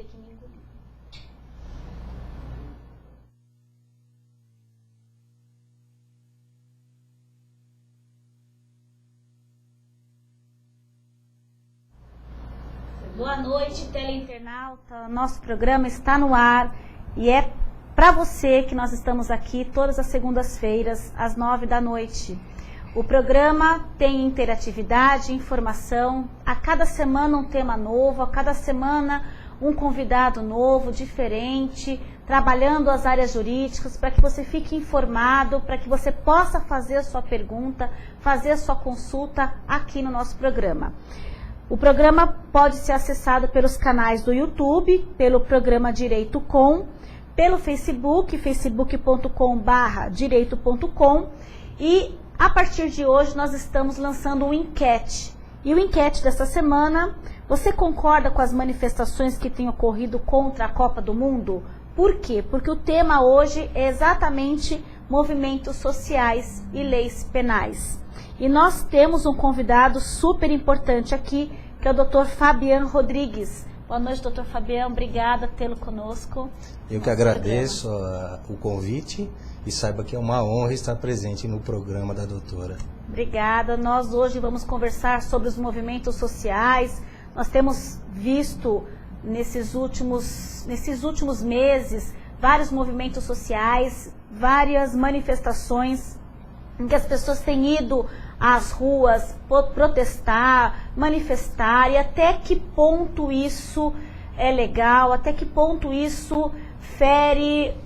ter que me engolir. Boa noite, teleinternauta. Nosso programa está no ar e é para você que nós estamos aqui todas as segundas-feiras, às 9 da noite. O programa tem interatividade, informação, a cada semana um tema novo, a cada semana um convidado novo, diferente, trabalhando as áreas jurídicas para que você fique informado, para que você possa fazer a sua pergunta, fazer a sua consulta aqui no nosso programa. O programa pode ser acessado pelos canais do YouTube, pelo programa Direito Com, pelo Facebook, facebook.com/direito.com, e a partir de hoje nós estamos lançando um enquete. E o enquete dessa semana, você concorda com as manifestações que têm ocorrido contra a Copa do Mundo? Por quê? Porque o tema hoje é exatamente movimentos sociais e leis penais. E nós temos um convidado super importante aqui, que é o Dr. Fabian Rodrigues. Boa noite, Dr. Fabian. Obrigada por tê-lo conosco. Eu que agradeço o convite e saiba que é uma honra estar presente no programa da doutora. Obrigada. Nós hoje vamos conversar sobre os movimentos sociais. Nós temos visto nesses últimos meses vários movimentos sociais, várias manifestações em que as pessoas têm ido às ruas protestar, manifestar, e até que ponto isso é legal, até que ponto isso fere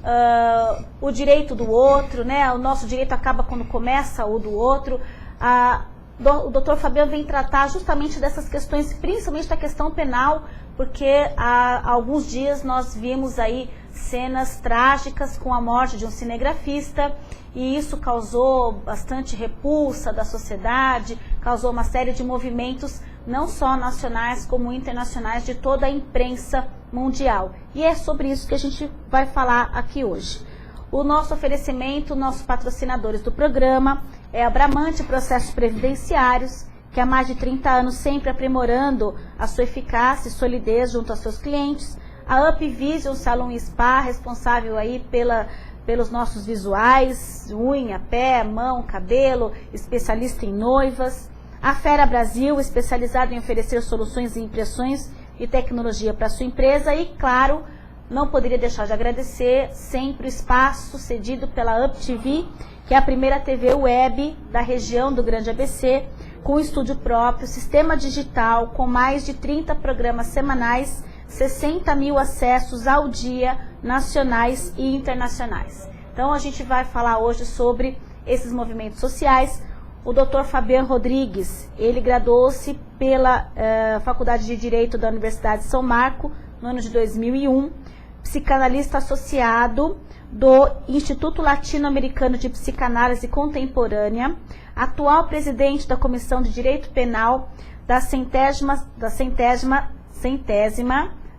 o direito do outro, né? O nosso direito acaba quando começa o do outro. O Dr. Fabian vem tratar justamente dessas questões, principalmente da questão penal, porque há alguns dias nós vimos aí cenas trágicas com a morte de um cinegrafista, e isso causou bastante repulsa da sociedade, causou uma série de movimentos, não só nacionais como internacionais, de toda a imprensa mundial. E é sobre isso que a gente vai falar aqui hoje. O nosso oferecimento, nossos patrocinadores do programa é a Bramante Processos Previdenciários, que há mais de 30 anos sempre aprimorando a sua eficácia e solidez junto aos seus clientes. A Up Vision Salão e Spa, responsável aí pelos nossos visuais, unha, pé, mão, cabelo, especialista em noivas. A Fera Brasil, especializada em oferecer soluções em impressões e tecnologia para a sua empresa. E, claro, não poderia deixar de agradecer sempre o espaço cedido pela Up TV, que é a primeira TV web da região do Grande ABC, com estúdio próprio, sistema digital, com mais de 30 programas semanais, 60 mil acessos ao dia, nacionais e internacionais. Então a gente vai falar hoje sobre esses movimentos sociais. O Dr. Fabian Rodrigues, ele graduou-se pela Faculdade de Direito da Universidade de São Marco, no ano de 2001, psicanalista associado do Instituto Latino-Americano de Psicanálise Contemporânea, atual presidente da Comissão de Direito Penal da centésima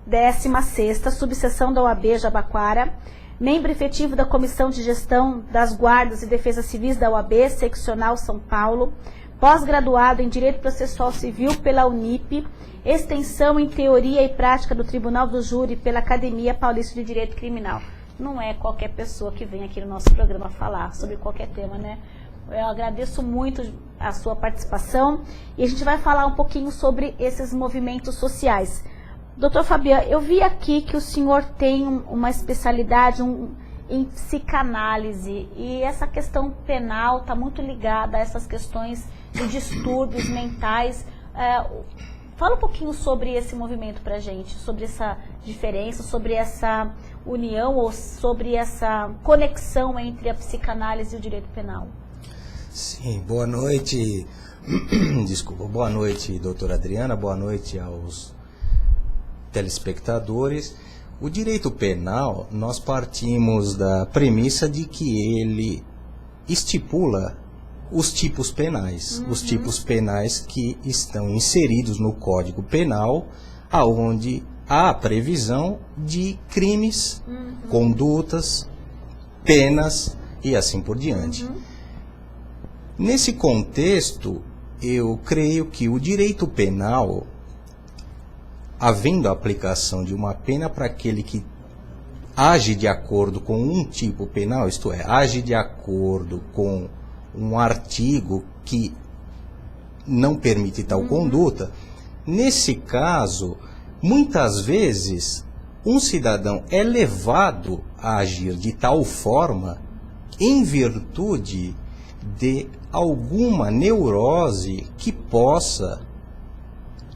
16ª subseção da OAB Jabaquara, membro efetivo da Comissão de Gestão das Guardas e Defesa Civis da OAB, Seccional São Paulo, pós-graduado em Direito Processual Civil pela Unip, extensão em Teoria e Prática do Tribunal do Júri pela Academia Paulista de Direito Criminal. Não é qualquer pessoa que vem aqui no nosso programa falar sobre qualquer tema, né? Eu agradeço muito a sua participação e a gente vai falar um pouquinho sobre esses movimentos sociais. Doutor Fabian, eu vi aqui que o senhor tem uma especialidade em psicanálise, e essa questão penal está muito ligada a essas questões de distúrbios mentais. Fala um pouquinho sobre esse movimento para a gente, sobre essa diferença, sobre essa união ou sobre essa conexão entre a psicanálise e o direito penal. Sim, boa noite. Desculpa, boa noite, doutora Adriana, boa noite aos telespectadores. O direito penal, nós partimos da premissa de que ele estipula os tipos penais, os tipos penais que estão inseridos no Código Penal, aonde há a previsão de crimes, condutas, penas e assim por diante. Nesse contexto, eu creio que o direito penal, havendo a aplicação de uma pena para aquele que age de acordo com um tipo penal, isto é, age de acordo com um artigo que não permite tal conduta, nesse caso, muitas vezes, um cidadão é levado a agir de tal forma em virtude de alguma neurose que possa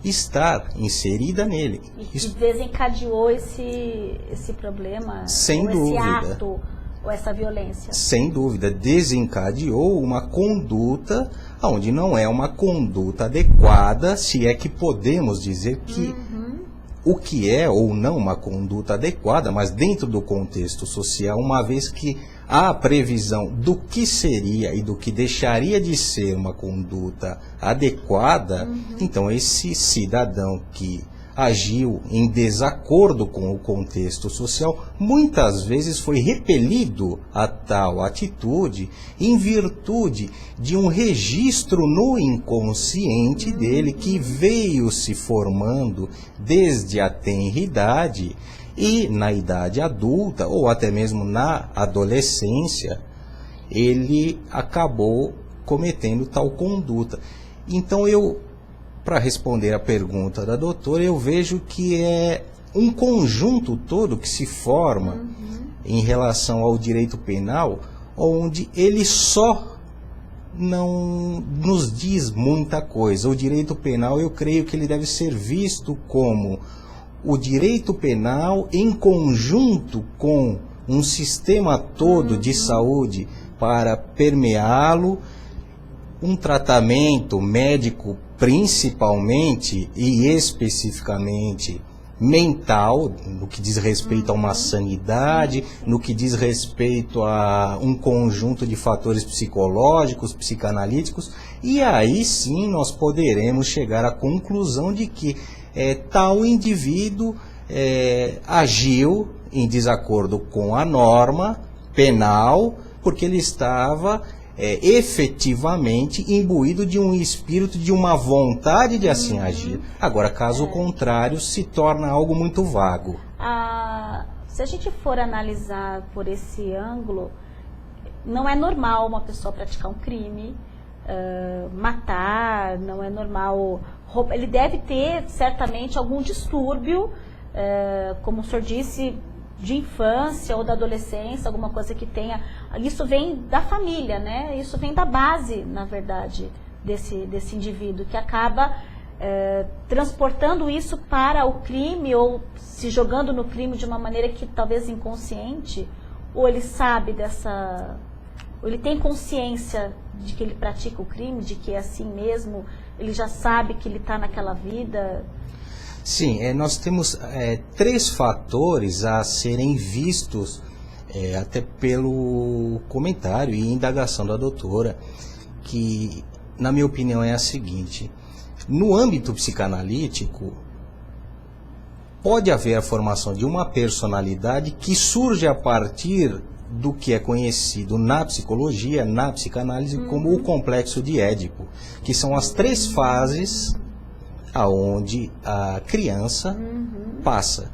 estar inserida nele. E que desencadeou esse problema, Sem ou dúvida. esse ato, ou essa violência. Sem dúvida, desencadeou uma conduta onde não é uma conduta adequada, se é que podemos dizer que o que é ou não uma conduta adequada, mas dentro do contexto social, uma vez que há a previsão do que seria e do que deixaria de ser uma conduta adequada, então esse cidadão que agiu em desacordo com o contexto social, muitas vezes foi repelido a tal atitude em virtude de um registro no inconsciente dele que veio se formando desde a tenridade e na idade adulta, ou até mesmo na adolescência, ele acabou cometendo tal conduta. Então para responder a pergunta da doutora, eu vejo que é um conjunto todo que se forma em relação ao direito penal, onde ele só não nos diz muita coisa. O direito penal, eu creio que ele deve ser visto como o direito penal em conjunto com um sistema todo de saúde para permeá-lo, um tratamento médico principalmente e especificamente mental, no que diz respeito a uma sanidade, no que diz respeito a um conjunto de fatores psicológicos, psicanalíticos, e aí sim nós poderemos chegar à conclusão de que tal indivíduo agiu em desacordo com a norma penal, porque ele estava efetivamente imbuído de um espírito, de uma vontade de assim agir. Agora, caso contrário, se torna algo muito vago. Se a gente for analisar por esse ângulo, não é normal uma pessoa praticar um crime, matar, não é normal roubar. Ele deve ter certamente algum distúrbio, como o senhor disse, de infância ou da adolescência, alguma coisa que tenha. Isso vem da família, né? Isso vem da base, na verdade, desse indivíduo, que acaba transportando isso para o crime, ou se jogando no crime de uma maneira que talvez inconsciente, ou ele sabe ou ele tem consciência de que ele pratica o crime, de que é assim mesmo, ele já sabe que ele está naquela vida. Sim, nós temos 3 fatores a serem vistos, até pelo comentário e indagação da doutora, que, na minha opinião, é a seguinte: no âmbito psicanalítico, pode haver a formação de uma personalidade que surge a partir do que é conhecido na psicologia, na psicanálise, como o complexo de Édipo, que são as 3 fases aonde a criança passa,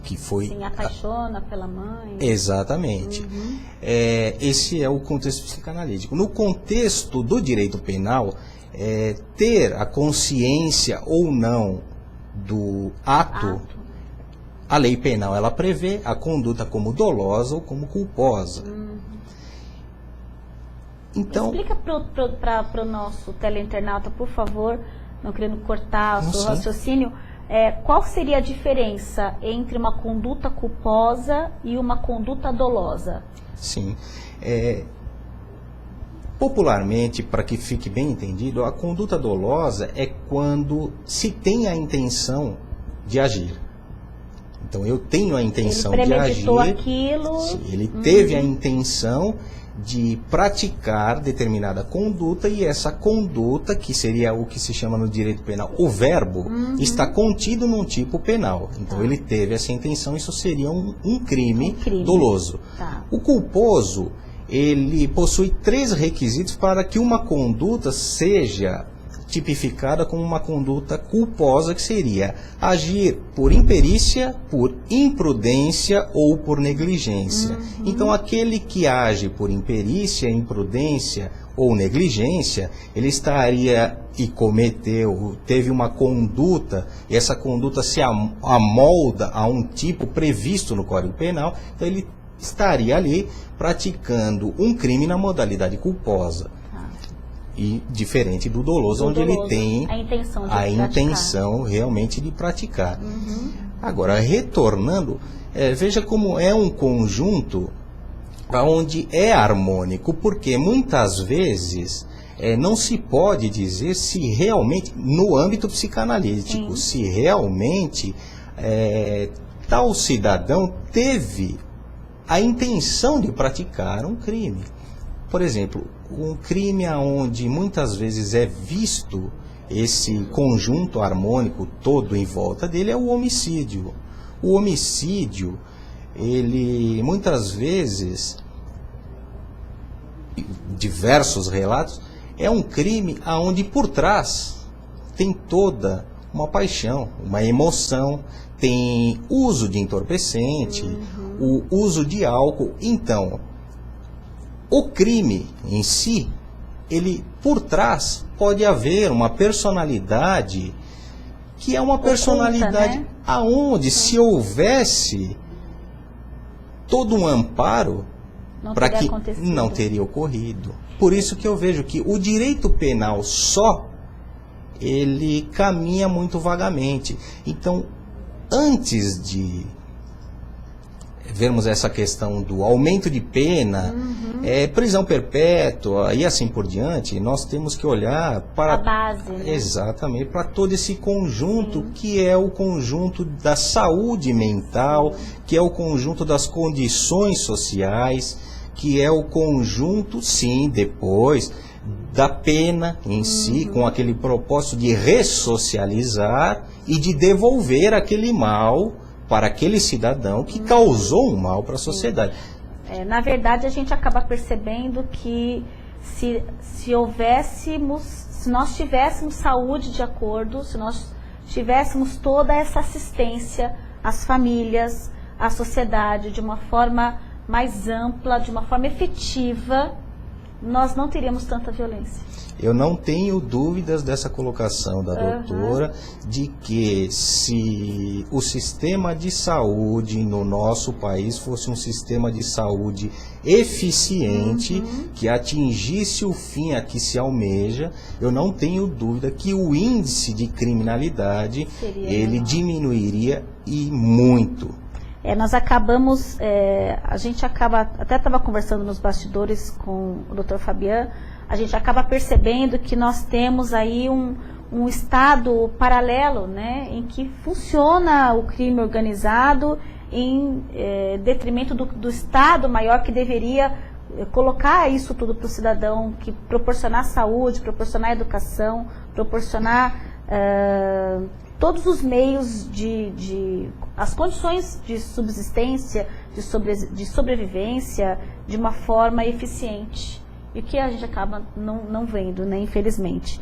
que foi... Se apaixona pela mãe. Exatamente. Esse é o contexto psicanalítico. No contexto do direito penal, ter a consciência ou não do ato, a lei penal ela prevê a conduta como dolosa ou como culposa. Então, explica para o nosso teleinternauta, por favor, não querendo cortar o seu raciocínio, qual seria a diferença entre uma conduta culposa e uma conduta dolosa? Sim. Popularmente, para que fique bem entendido, a conduta dolosa é quando se tem a intenção de agir. Então, eu tenho a intenção de agir. Ele premeditou aquilo. Sim, ele teve a intenção de praticar determinada conduta, e essa conduta, que seria o que se chama no direito penal o verbo, está contido num tipo penal. Então ele teve essa intenção, isso seria um crime doloso. O culposo, ele possui 3 requisitos para que uma conduta seja tipificada como uma conduta culposa, que seria agir por imperícia, por imprudência ou por negligência. Então, aquele que age por imperícia, imprudência ou negligência, ele estaria e cometeu, teve uma conduta, e essa conduta se amolda a um tipo previsto no Código Penal, então ele estaria ali praticando um crime na modalidade culposa. E diferente do doloso, onde ele tem a intenção realmente de praticar. Agora, retornando, veja como é um conjunto onde é harmônico, porque muitas vezes não se pode dizer se realmente, no âmbito psicanalítico, se realmente tal cidadão teve a intenção de praticar um crime. Por exemplo, um crime onde muitas vezes é visto esse conjunto harmônico todo em volta dele é o homicídio. O homicídio, ele muitas vezes, diversos relatos, é um crime onde por trás tem toda uma paixão, uma emoção, tem uso de entorpecente, o uso de álcool. Então, o crime em si, ele por trás pode haver uma personalidade que é uma personalidade, né? Aonde se houvesse todo um amparo para que não teria ocorrido. Por isso que eu vejo que o direito penal só, ele caminha muito vagamente. Então, antes de vermos essa questão do aumento de pena, prisão perpétua e assim por diante, nós temos que olhar para a base, né? Exatamente, para todo esse conjunto, que é o conjunto da saúde mental, que é o conjunto das condições sociais, que é o conjunto, sim, depois da pena em si, com aquele propósito de ressocializar e de devolver aquele mal para aquele cidadão que causou um mal para a sociedade. Na verdade, a gente acaba percebendo que se nós tivéssemos saúde de acordo, se nós tivéssemos toda essa assistência às famílias, à sociedade, de uma forma mais ampla, de uma forma efetiva, nós não teríamos tanta violência. Eu não tenho dúvidas dessa colocação da doutora, de que se o sistema de saúde no nosso país fosse um sistema de saúde eficiente, que atingisse o fim a que se almeja, eu não tenho dúvida que o índice de criminalidade, ele diminuiria e muito. Nós acabamos, a gente acaba, até estava conversando nos bastidores com o Dr. Fabian, a gente acaba percebendo que nós temos aí um estado paralelo, né, em que funciona o crime organizado em detrimento do Estado maior, que deveria colocar isso tudo para o cidadão, que proporcionar saúde, proporcionar educação, proporcionar todos os meios as condições de subsistência, de sobrevivência de uma forma eficiente. E o que a gente acaba não vendo, né, infelizmente.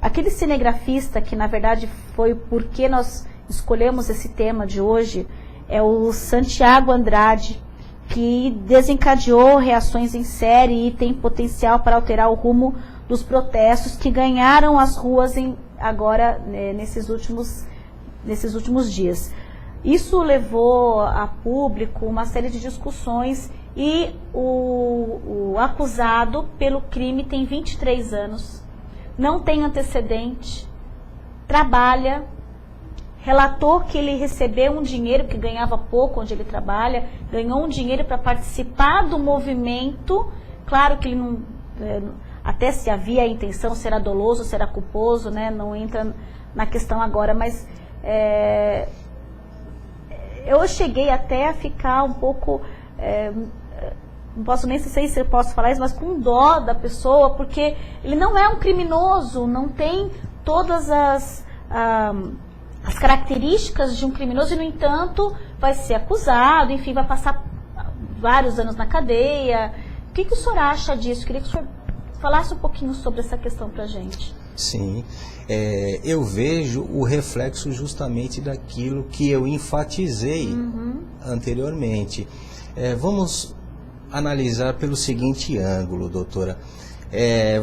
Aquele cinegrafista, que na verdade foi porque nós escolhemos esse tema de hoje, é o Santiago Andrade, que desencadeou reações em série e tem potencial para alterar o rumo dos protestos que ganharam as ruas agora, nesses últimos dias. Isso levou a público uma série de discussões e o acusado pelo crime tem 23 anos, não tem antecedente, trabalha, relatou que ele recebeu um dinheiro, que ganhava pouco onde ele trabalha, ganhou um dinheiro para participar do movimento. Claro que ele não, até se havia a intenção, se era doloso, se era culposo, né, não entra na questão agora, mas eu cheguei até a ficar um pouco, não posso nem sei se eu posso falar isso, mas com dó da pessoa, porque ele não é um criminoso, não tem todas as características de um criminoso, e no entanto vai ser acusado, enfim, vai passar vários anos na cadeia. O que o senhor acha disso? Queria que o senhor falasse um pouquinho sobre essa questão para a gente. Sim, eu vejo o reflexo justamente daquilo que eu enfatizei anteriormente. Vamos analisar pelo seguinte ângulo, doutora.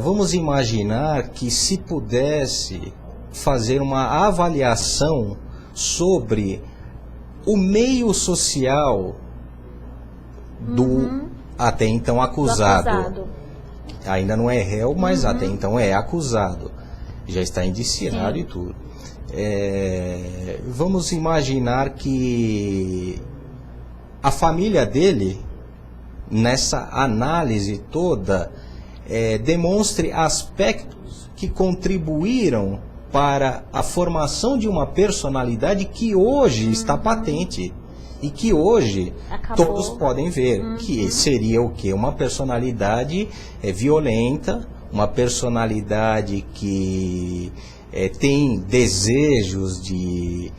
Vamos imaginar que se pudesse fazer uma avaliação sobre o meio social do até então acusado. Ainda não é réu, mas até então é acusado. Já está indiciado. Sim. E tudo. Vamos imaginar que a família dele, nessa análise toda, demonstre aspectos que contribuíram para a formação de uma personalidade que hoje está patente e que hoje todos podem ver, que seria o quê? Uma personalidade violenta, uma personalidade que tem desejos de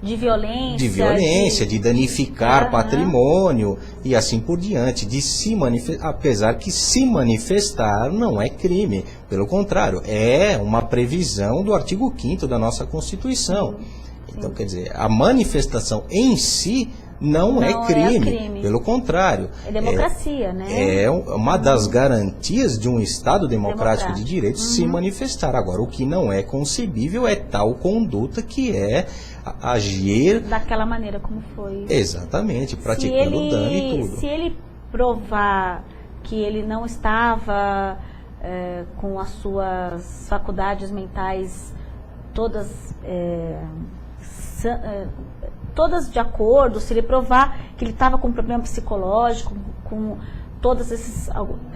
violência, de danificar patrimônio e assim por diante, de se manifestar, apesar que se manifestar não é crime, pelo contrário, é uma previsão do artigo 5º da nossa Constituição. Então, quer dizer, a manifestação em si não é crime, pelo contrário. É democracia, né? É uma das garantias de um Estado democrático de direito se manifestar. Agora, o que não é concebível é tal conduta que é agir... daquela maneira como foi. Exatamente, praticando dano e tudo. Se ele provar que ele não estava com as suas faculdades mentais todas de acordo, se ele provar que ele estava com um problema psicológico, com todas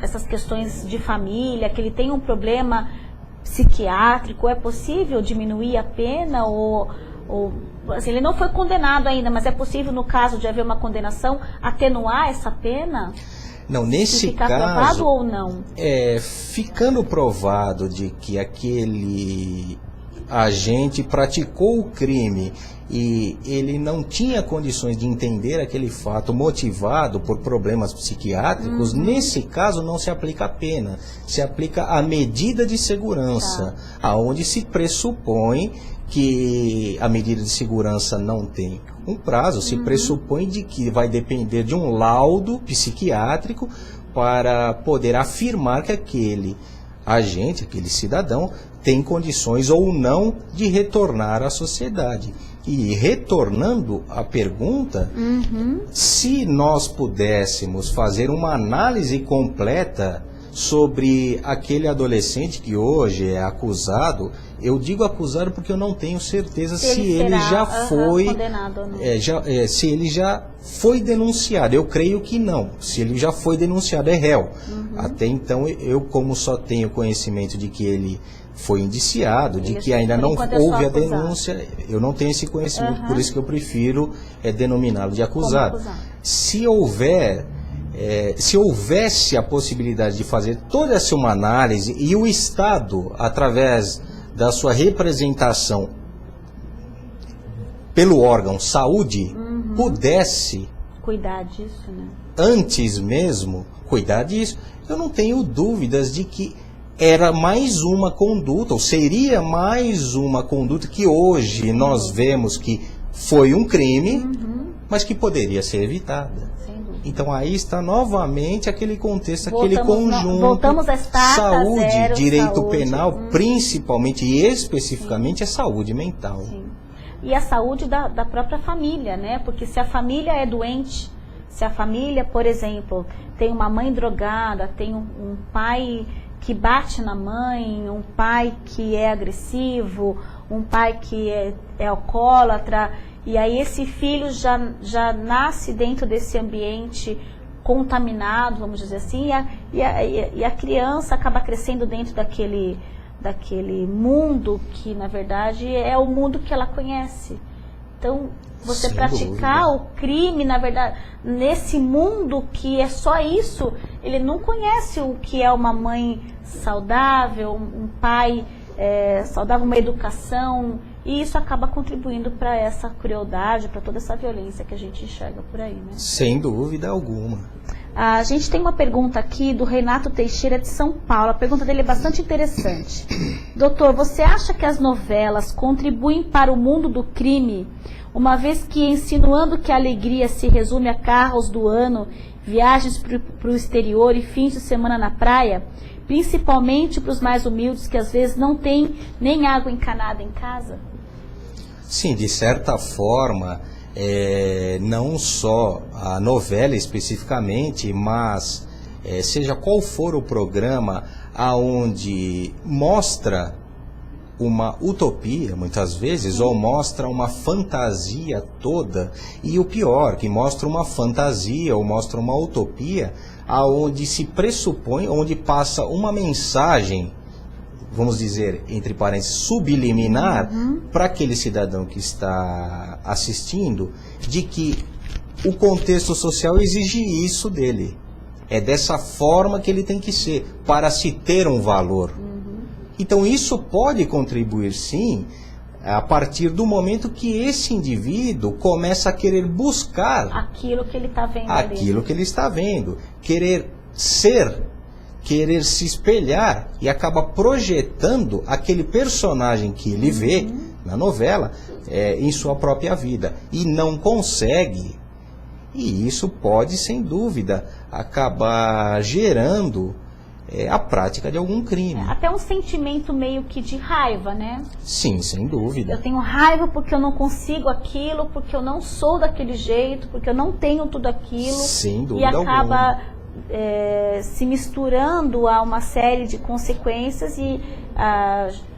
essas questões de família, que ele tem um problema psiquiátrico, é possível diminuir a pena ou assim, ele não foi condenado ainda, mas é possível, no caso de haver uma condenação, atenuar essa pena? Não, nesse ficar caso, provado ou não? Ficando provado de que aquele agente praticou o crime e ele não tinha condições de entender aquele fato motivado por problemas psiquiátricos, nesse caso não se aplica a pena, se aplica a medida de segurança, aonde se pressupõe que a medida de segurança não tem um prazo, se pressupõe de que vai depender de um laudo psiquiátrico para poder afirmar que aquele agente, aquele cidadão, tem condições ou não de retornar à sociedade. E retornando à pergunta, se nós pudéssemos fazer uma análise completa sobre aquele adolescente que hoje é acusado, eu digo acusado porque eu não tenho certeza se ele já foi condenado ou não. se ele já foi denunciado. Eu creio que não. Se ele já foi denunciado, é réu. Até então, eu como só tenho conhecimento de que ele foi indiciado, de que ainda não houve a denúncia, eu não tenho esse conhecimento, por isso que eu prefiro denominá-lo de acusado. Se houvesse a possibilidade de fazer toda essa uma análise e o Estado, através da sua representação pelo órgão saúde, pudesse cuidar disso, né? Antes mesmo cuidar disso, eu não tenho dúvidas de que era mais uma conduta, ou seria mais uma conduta que hoje nós vemos que foi um crime, mas que poderia ser evitada. Então aí está novamente aquele contexto, aquele conjunto, voltamos à estaca saúde, zero, direito saúde, penal, principalmente e especificamente a saúde mental. Sim. E a saúde da própria família, né? Porque se a família é doente, se a família, por exemplo, tem uma mãe drogada, tem um pai que bate na mãe, um pai que é agressivo, um pai que é alcoólatra, e aí esse filho já nasce dentro desse ambiente contaminado, vamos dizer assim, e a criança acaba crescendo dentro daquele mundo que, na verdade, é o mundo que ela conhece. Então, você Sem praticar dúvida. o crime, na verdade, nesse mundo que é só isso, ele não conhece o que é uma mãe saudável, um pai saudável, uma educação, e isso acaba contribuindo para essa crueldade, para toda essa violência que a gente enxerga por aí, né? Sem dúvida alguma. A gente tem uma pergunta aqui do Renato Teixeira de São Paulo. A pergunta dele é bastante interessante. Doutor, você acha que as novelas contribuem para o mundo do crime, uma vez que insinuando que a alegria se resume a carros do ano, viagens para o exterior e fins de semana na praia, principalmente para os mais humildes que às vezes não têm nem água encanada em casa? Sim, de certa forma, não só a novela especificamente, mas seja qual for o programa aonde mostra uma utopia, muitas vezes, ou mostra uma fantasia toda, e o pior, que mostra uma fantasia ou mostra uma utopia, aonde se pressupõe, onde passa uma mensagem, vamos dizer, entre parênteses, subliminar, para aquele cidadão que está assistindo, de que o contexto social exige isso dele. É dessa forma que ele tem que ser, para se ter um valor. Então isso pode contribuir sim, a partir do momento que esse indivíduo começa a querer buscar aquilo que ele está vendo. Aquilo que ele está vendo. Querer ser, querer se espelhar e acaba projetando aquele personagem que ele vê na novela em sua própria vida. E não consegue. E isso pode, sem dúvida, acabar gerando a prática de algum crime. Até um sentimento meio que de raiva, né? Sim, sem dúvida. Eu tenho raiva porque eu não consigo aquilo, porque eu não sou daquele jeito, porque eu não tenho tudo aquilo. Sem dúvida e acaba alguma. Se misturando a uma série de consequências e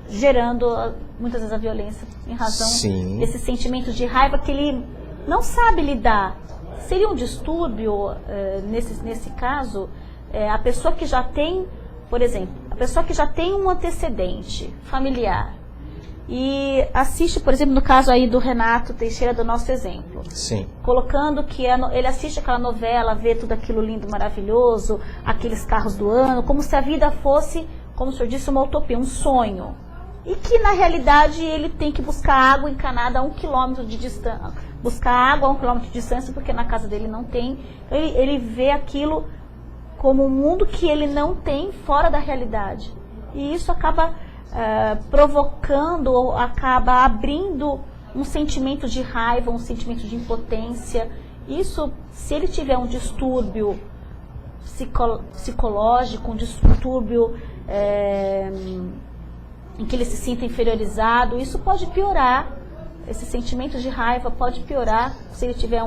gerando muitas vezes a violência em razão desse sentimento de raiva que ele não sabe lidar. Seria um distúrbio, nesse caso, a pessoa que já tem, por exemplo, a pessoa que já tem um antecedente familiar e assiste, por exemplo, no caso aí do Renato Teixeira, do nosso exemplo. Sim. Colocando que ele assiste aquela novela, vê tudo aquilo lindo, maravilhoso, aqueles carros do ano, como se a vida fosse, como o senhor disse, uma utopia, um sonho. E que, na realidade, ele tem que buscar água encanada a 1 quilômetro de distância. Buscar água a 1 quilômetro de distância, porque na casa dele não tem. Ele vê aquilo como um mundo que ele não tem fora da realidade. E isso acaba provocando, ou acaba abrindo um sentimento de raiva, um sentimento de impotência. Isso, se ele tiver um distúrbio psicológico, um distúrbio em que ele se sinta inferiorizado, isso pode piorar. Esse sentimento de raiva pode piorar se ele tiver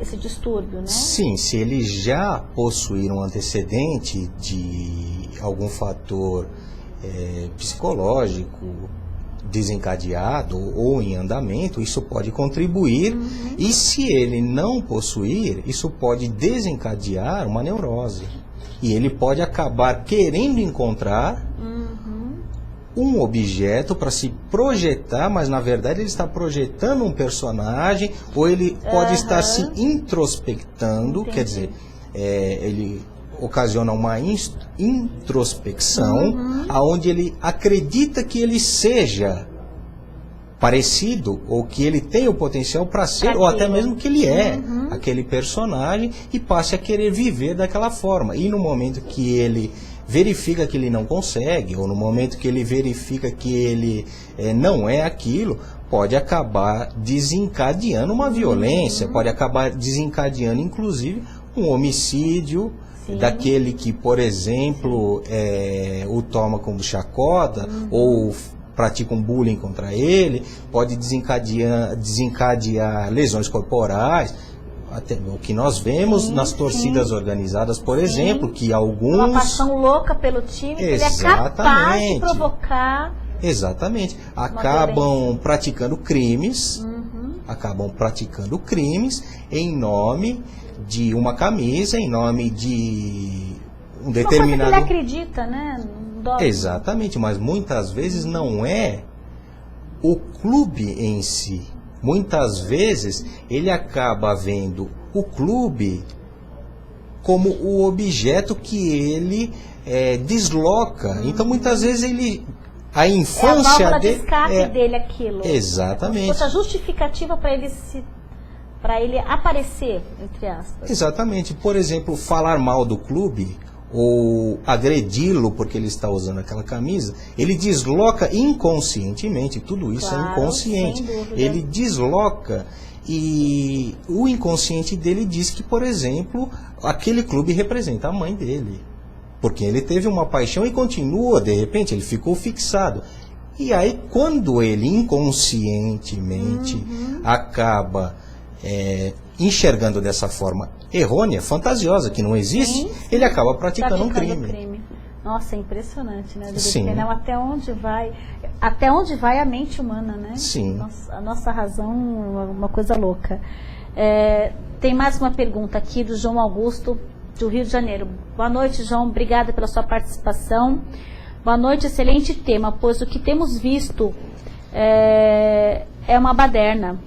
esse distúrbio, né? Sim, se ele já possuir um antecedente de algum fator psicológico desencadeado ou em andamento, isso pode contribuir. E se ele não possuir, isso pode desencadear uma neurose. E ele pode acabar querendo encontrar um objeto para se projetar, mas na verdade ele está projetando um personagem, ou ele pode estar se introspectando. Entendi. Quer dizer, ele ocasiona uma introspecção, aonde ele acredita que ele seja parecido, ou que ele tem o potencial para ser, ou até mesmo que ele é aquele personagem, e passe a querer viver daquela forma. E no momento que ele verifica que ele não consegue, ou no momento que ele verifica que ele não é aquilo, pode acabar desencadeando uma violência, pode acabar desencadeando inclusive um homicídio. Sim. Daquele que, por exemplo, o toma como chacota, ou pratica um bullying contra ele, pode desencadear lesões corporais. Até o que nós vemos nas torcidas organizadas, por exemplo, que alguns... Uma paixão louca pelo time, que ele é capaz de provocar... Exatamente. Acabam praticando crimes, em nome de uma camisa, em nome de um determinado... Uma coisa que ele acredita, né? Exatamente, mas muitas vezes não é o clube em si. Muitas vezes ele acaba vendo o clube como o objeto que ele desloca. Então muitas vezes a infância dele... É a válvula de escape dele aquilo. Exatamente. Outra justificativa para ele se para ele aparecer, entre aspas. Exatamente. Por exemplo, falar mal do clube ou agredi-lo porque ele está usando aquela camisa, ele desloca inconscientemente, tudo isso Claro, é inconsciente. sem dúvida. Ele desloca e o inconsciente dele diz que, por exemplo, aquele clube representa a mãe dele. Porque ele teve uma paixão e continua, de repente, ele ficou fixado. E aí, quando ele inconscientemente acaba enxergando dessa forma errônea, fantasiosa, que não existe, Sim. ele acaba praticando um crime. crime. Nossa, é impressionante, né? Sim. Até onde vai a mente humana, né? Sim. A nossa razão é uma coisa louca. Tem mais uma pergunta aqui do João Augusto, do Rio de Janeiro. Boa noite, João. Obrigada pela sua participação. Boa noite, excelente tema, pois o que temos visto é uma baderna.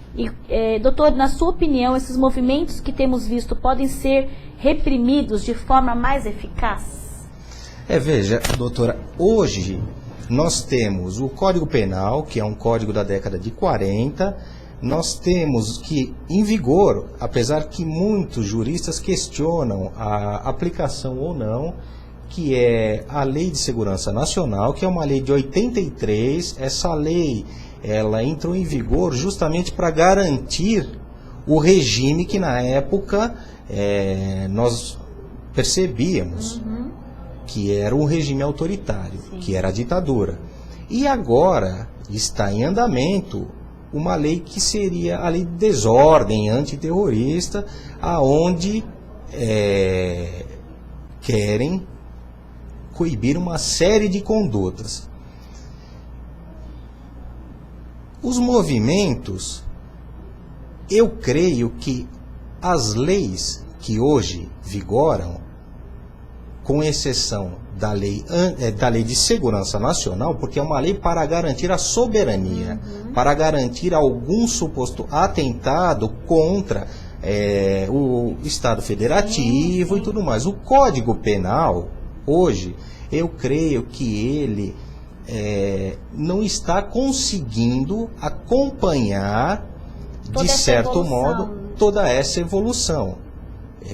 Doutor, na sua opinião, esses movimentos que temos visto podem ser reprimidos de forma mais eficaz? Veja, doutora, hoje nós temos o Código Penal, que é um código da década de 40, nós temos que, em vigor, apesar que muitos juristas questionam a aplicação ou não, que é a Lei de Segurança Nacional, que é uma lei de 83, essa lei ela entrou em vigor justamente para garantir o regime que na época nós percebíamos que era um regime autoritário, Sim. que era a ditadura. E agora está em andamento uma lei que seria a lei de desordem antiterrorista, aonde querem coibir uma série de condutas. Os movimentos, eu creio que as leis que hoje vigoram, com exceção da lei de segurança nacional, porque é uma lei para garantir a soberania, para garantir algum suposto atentado contra o Estado Federativo e tudo mais. O Código Penal, hoje, eu creio que ele não está conseguindo acompanhar, de certo modo, toda essa evolução.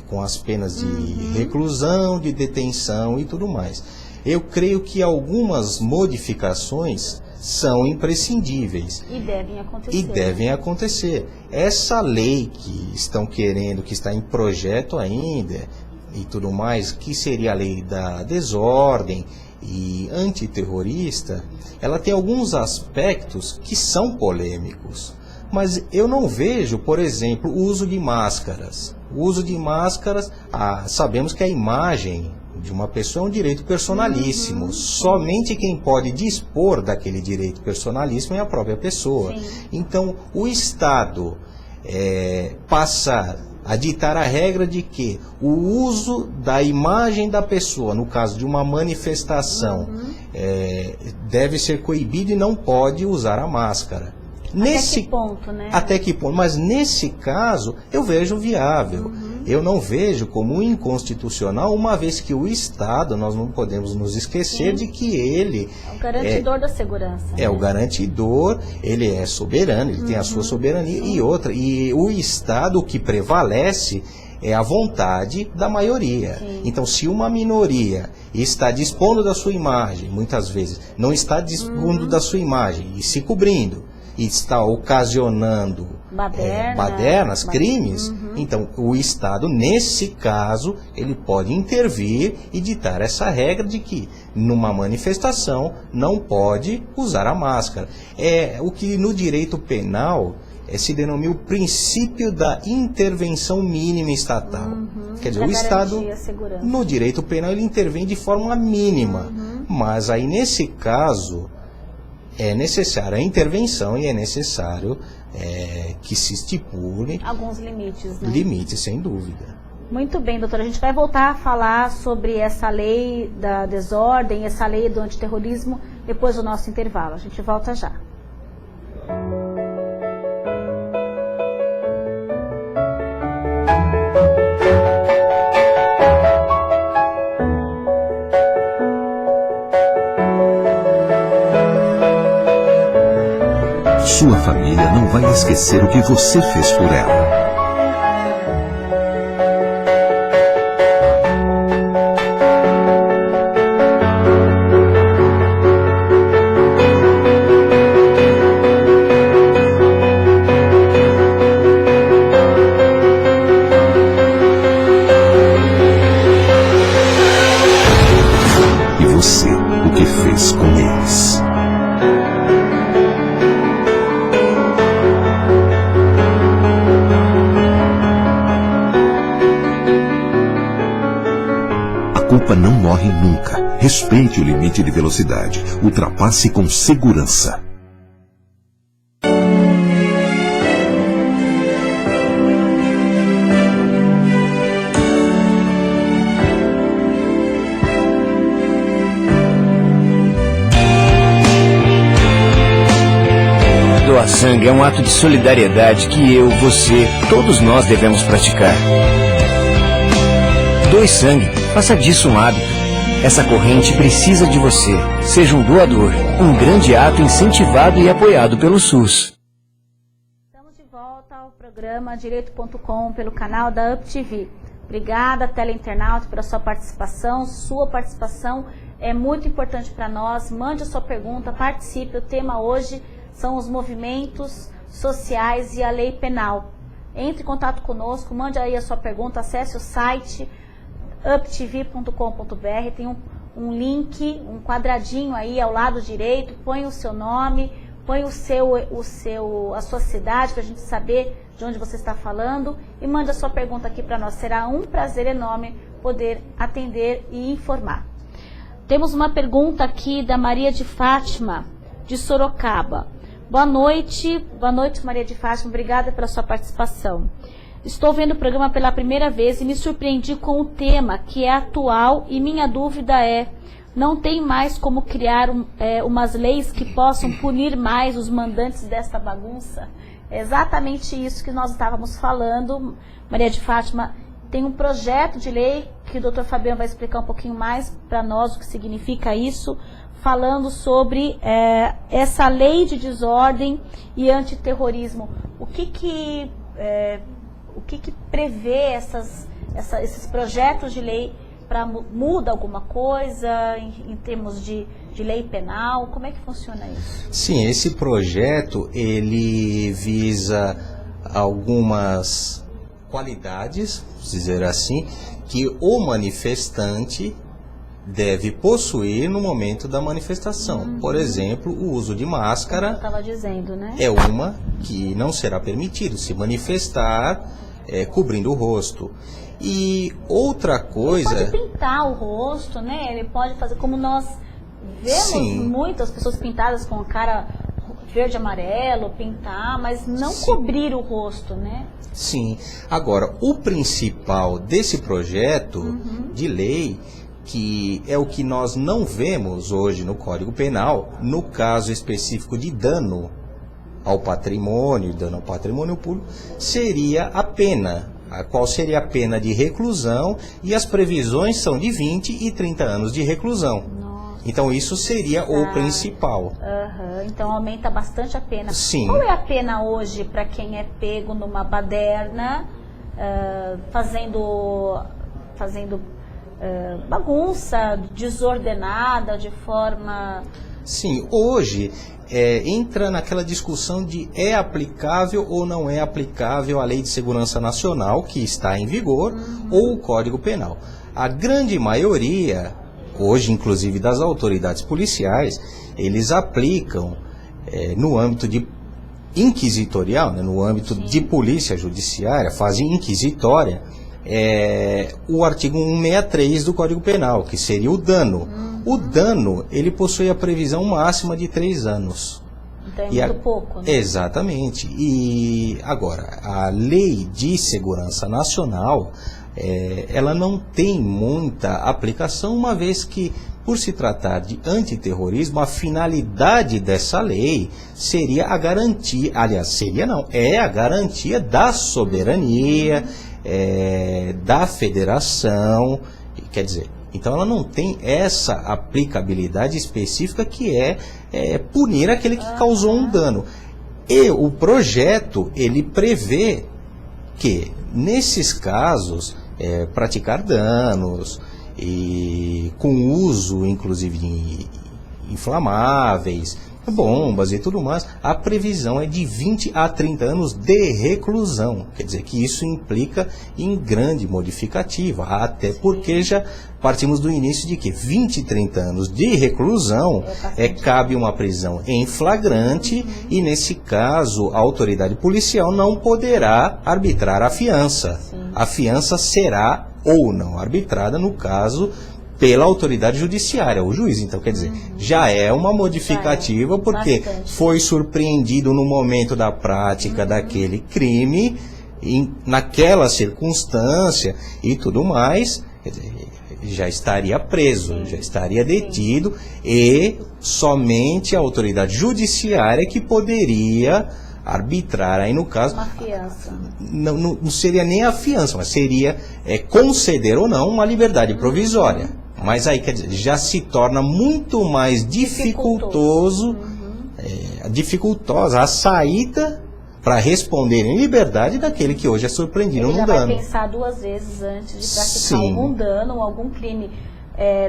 Com as penas de reclusão, de detenção e tudo mais. Eu creio que algumas modificações são imprescindíveis. E devem acontecer. Essa lei que estão querendo, que está em projeto ainda e tudo mais, que seria a lei da desordem e antiterrorista, ela tem alguns aspectos que são polêmicos. Mas eu não vejo, por exemplo, o uso de máscaras. O uso de máscaras, sabemos que a imagem de uma pessoa é um direito personalíssimo. Somente quem pode dispor daquele direito personalíssimo é a própria pessoa. Sim. Então, o Estado passar a ditar a regra de que o uso da imagem da pessoa, no caso de uma manifestação, deve ser coibido e não pode usar a máscara. Até que ponto, né? Até que ponto? Mas nesse caso, eu vejo viável. Eu não vejo como inconstitucional, uma vez que o Estado, nós não podemos nos esquecer de que ele... É o garantidor da segurança. É o garantidor, ele é soberano, ele tem a sua soberania. E o Estado, o que prevalece é a vontade da maioria. Sim. Então, se uma minoria está dispondo da sua imagem, muitas vezes, não está dispondo da sua imagem e se cobrindo, e está ocasionando badernas, crimes, então o Estado, nesse caso, ele pode intervir e ditar essa regra de que, numa manifestação, não pode usar a máscara. É o que no direito penal se denomina o princípio da intervenção mínima estatal. Quer dizer, o Estado, no direito penal, ele intervém de forma mínima, mas aí, nesse caso, é necessária a intervenção e é necessário que se estipule alguns limites, né? Limites, sem dúvida. Muito bem, doutora. A gente vai voltar a falar sobre essa lei da desordem, essa lei do antiterrorismo, depois do nosso intervalo. A gente volta já. Sua família não vai esquecer o que você fez por ela. culpa não morre nunca. Respeite o limite de velocidade. Ultrapasse com segurança. Doar sangue é um ato de solidariedade que eu, você, todos nós devemos praticar. Doe sangue, faça disso um hábito. Essa corrente precisa de você. Seja um doador. Um grande ato incentivado e apoiado pelo SUS. Estamos de volta ao programa Direito.com pelo canal da UpTV. Obrigada, teleinternauta, pela sua participação. Sua participação é muito importante para nós. Mande a sua pergunta, participe. O tema hoje são os movimentos sociais e a lei penal. Entre em contato conosco, mande aí a sua pergunta, acesse o site uptv.com.br, tem um link, um quadradinho aí ao lado direito, põe o seu nome, põe a sua cidade para a gente saber de onde você está falando e mande a sua pergunta aqui para nós. Será um prazer enorme poder atender e informar. Temos uma pergunta aqui da Maria de Fátima, de Sorocaba. Boa noite Maria de Fátima, obrigada pela sua participação. Estou vendo o programa pela primeira vez e me surpreendi com o tema, que é atual, e minha dúvida é, não tem mais como criar umas leis que possam punir mais os mandantes desta bagunça? É exatamente isso que nós estávamos falando, Maria de Fátima. Tem um projeto de lei que o Dr. Fabiano vai explicar um pouquinho mais para nós o que significa isso, falando sobre essa lei de desordem e antiterrorismo. O que prevê esses projetos de lei? Muda alguma coisa em termos de lei penal? Como é que funciona isso? Sim, esse projeto ele visa algumas qualidades, vamos dizer assim, que o manifestante deve possuir no momento da manifestação. Por exemplo, o uso de máscara. Estava dizendo, né? É uma que não será permitido se manifestar cobrindo o rosto. E outra coisa... Ele pode pintar o rosto, né? Ele pode fazer como nós vemos. Sim. Muitas pessoas pintadas com a cara verde e amarelo, pintar, mas não Sim. cobrir o rosto, né? Sim. Agora, o principal desse projeto de lei, que é o que nós não vemos hoje no Código Penal, no caso específico de dano ao patrimônio, dano ao patrimônio público, seria a pena. Qual seria a pena de reclusão, e as previsões são de 20 e 30 anos de reclusão. Nossa. Então isso seria o principal. Então aumenta bastante a pena. Sim. Qual é a pena hoje para quem é pego numa baderna, fazendo bagunça desordenada, de forma... Sim, hoje entra naquela discussão de é aplicável ou não é aplicável a Lei de Segurança Nacional, que está em vigor, ou o Código Penal. A grande maioria, hoje inclusive das autoridades policiais, eles aplicam no âmbito de inquisitorial, né, no âmbito Sim. de polícia judiciária, fase inquisitória, o artigo 163 do Código Penal, que seria o dano. O dano, ele possui a previsão máxima de 3 anos. Então é muito pouco, né? Exatamente. E agora, a Lei de Segurança Nacional, ela não tem muita aplicação, uma vez que, por se tratar de antiterrorismo, a finalidade dessa lei seria a garantia, aliás, seria não, é a garantia da soberania, da federação, quer dizer, então ela não tem essa aplicabilidade específica que punir aquele que causou um dano. E o projeto, ele prevê que, nesses casos, praticar danos, e com uso, inclusive, de inflamáveis, bombas e tudo mais, a previsão é de 20 a 30 anos de reclusão. Quer dizer que isso implica em grande modificativa, até porque já partimos do início de que 20 e 30 anos de reclusão cabe uma prisão em flagrante, e nesse caso a autoridade policial não poderá arbitrar a fiança. A fiança será ou não arbitrada no caso pela autoridade judiciária, o juiz. Então, quer dizer, já é uma modificativa, porque bastante. foi surpreendido no momento da prática daquele crime, naquela circunstância e tudo mais, quer dizer, já estaria preso, já estaria detido, e somente a autoridade judiciária que poderia arbitrar, aí no caso, Uma fiança. não seria nem a fiança, mas seria conceder ou não uma liberdade provisória. Mas aí, quer dizer, já se torna muito mais dificultosa a saída para responder em liberdade daquele que hoje é surpreendido Ele num já dano. vai pensar 2 vezes antes de praticar Sim. algum dano ou algum crime.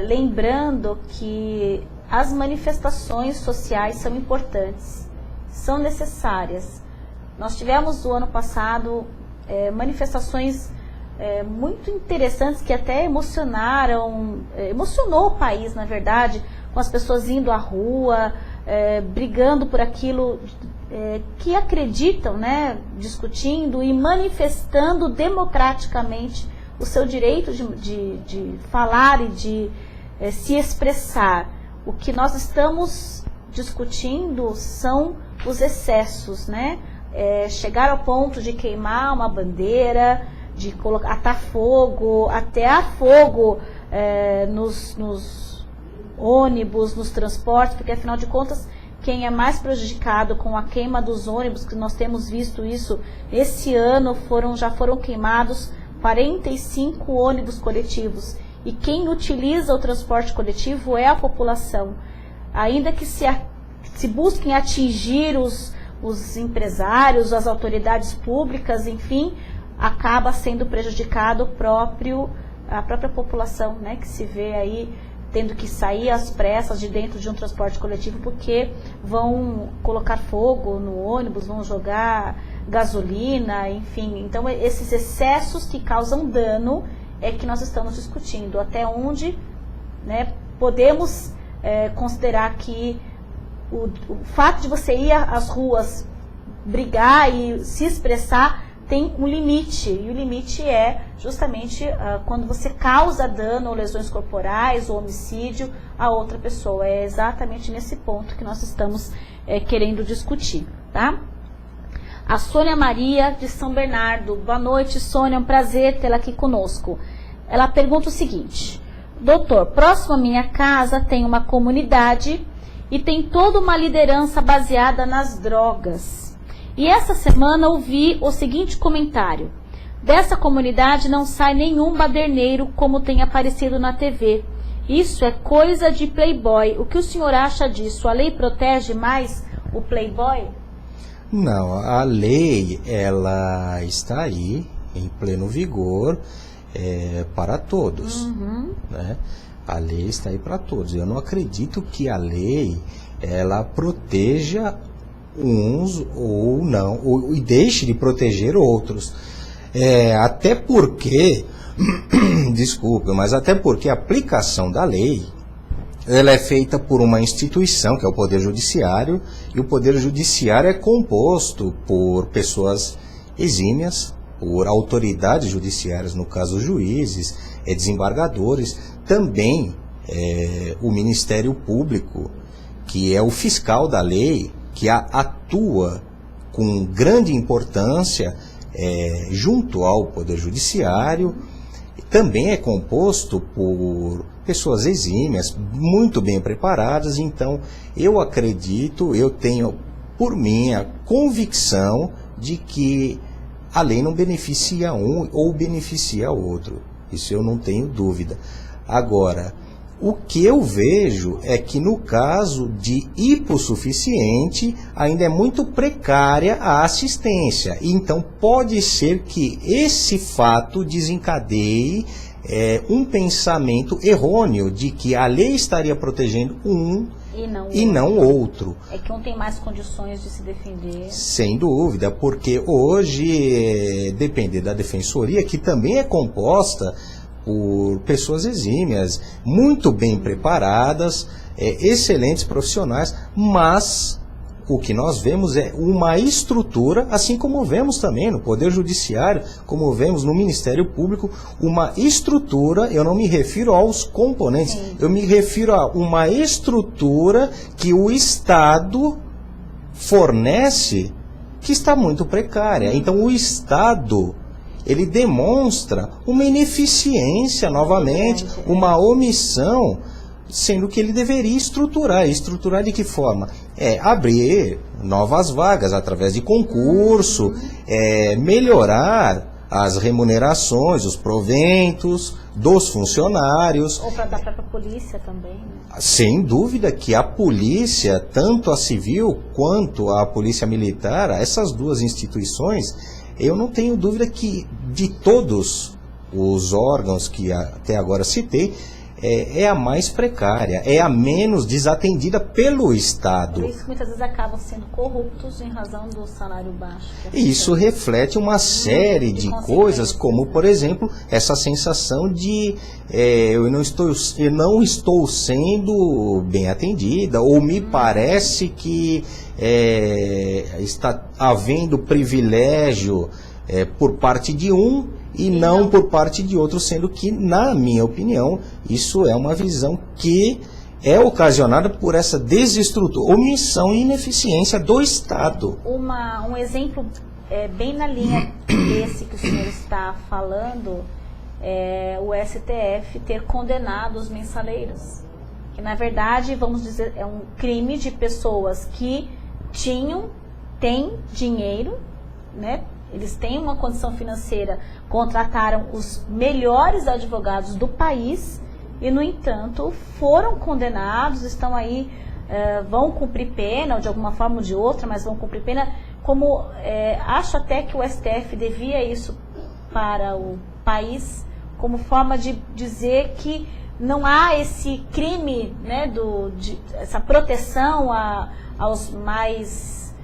Lembrando que as manifestações sociais são importantes, são necessárias. Nós tivemos no ano passado manifestações muito interessantes que até emocionou o país, na verdade, com as pessoas indo à rua, brigando por aquilo que acreditam, né, discutindo e manifestando democraticamente o seu direito de falar e de se expressar. O que nós estamos discutindo são os excessos, né? Chegar ao ponto de queimar uma bandeira, de atar fogo, até a fogo nos ônibus, nos transportes, porque afinal de contas, quem é mais prejudicado com a queima dos ônibus, que nós temos visto isso esse ano, já foram queimados 45 ônibus coletivos. E quem utiliza o transporte coletivo é a população. Ainda que se busquem atingir os empresários, as autoridades públicas, enfim, acaba sendo prejudicado a própria população, né, que se vê aí tendo que sair às pressas de dentro de um transporte coletivo porque vão colocar fogo no ônibus, vão jogar gasolina, enfim. Então, esses excessos que causam dano é que nós estamos discutindo. Até onde, né, podemos considerar que o fato de você ir às ruas brigar e se expressar tem um limite, e o limite é justamente quando você causa dano ou lesões corporais ou homicídio a outra pessoa. É exatamente nesse ponto que nós estamos querendo discutir, tá? A Sônia Maria de São Bernardo. Boa noite, Sônia, é um prazer tê-la aqui conosco. Ela pergunta o seguinte: doutor, próximo à minha casa tem uma comunidade e tem toda uma liderança baseada nas drogas. E essa semana ouvi o seguinte comentário: dessa comunidade não sai nenhum baderneiro como tem aparecido na TV. Isso é coisa de playboy. O que o senhor acha disso? A lei protege mais o playboy? Não, a lei, ela está aí, em pleno vigor, para todos. Né? A lei está aí para todos. Eu não acredito que a lei, ela proteja uns ou não, e deixe de proteger outros. Até porque, desculpe, mas até porque a aplicação da lei, ela é feita por uma instituição, que é o Poder Judiciário, e o Poder Judiciário é composto por pessoas exímias, por autoridades judiciárias, no caso juízes, desembargadores, também o Ministério Público, que é o fiscal da lei, que atua com grande importância junto ao Poder Judiciário. Também é composto por pessoas exímias, muito bem preparadas. Então, eu acredito, eu tenho por mim a convicção de que a lei não beneficia um ou beneficia outro. Isso eu não tenho dúvida. Agora, o que eu vejo é que no caso de hipossuficiente, ainda é muito precária a assistência. Então pode ser que esse fato desencadeie um pensamento errôneo de que a lei estaria protegendo um e não outro. É que um tem mais condições de se defender. Sem dúvida, porque hoje, depender da defensoria, que também é composta por pessoas exímias, muito bem preparadas, excelentes profissionais, mas o que nós vemos é uma estrutura, assim como vemos também no Poder Judiciário, como vemos no Ministério Público, uma estrutura, eu não me refiro aos componentes, eu me refiro a uma estrutura que o Estado fornece que está muito precária. Então o Estado, ele demonstra uma ineficiência novamente, uma omissão, sendo que ele deveria estruturar. Estruturar de que forma? Abrir novas vagas através de concurso, melhorar as remunerações, os proventos dos funcionários. Ou para dar para a polícia também, né? Sem dúvida que a polícia, tanto a civil quanto a polícia militar, essas duas instituições, eu não tenho dúvida que de todos os órgãos que até agora citei, é a mais precária, é a menos desatendida pelo Estado. Por isso que muitas vezes acabam sendo corruptos em razão do salário baixo. E isso reflete uma série de coisas, como, por exemplo, essa sensação de eu não estou sendo bem atendida, ou me parece que está havendo privilégio por parte de um e não por parte de outro, sendo que, na minha opinião, isso é uma visão que é ocasionada por essa desestrutura, omissão e ineficiência do Estado. Um exemplo bem na linha desse que o senhor está falando, é o STF ter condenado os mensaleiros. Que, na verdade, vamos dizer, é um crime de pessoas que têm dinheiro, né? Eles têm uma condição financeira, contrataram os melhores advogados do país e, no entanto, foram condenados, estão aí, vão cumprir pena, ou de alguma forma ou de outra, mas vão cumprir pena. Acho até que o STF devia isso para o país, como forma de dizer que não há esse crime, né, essa proteção aos mais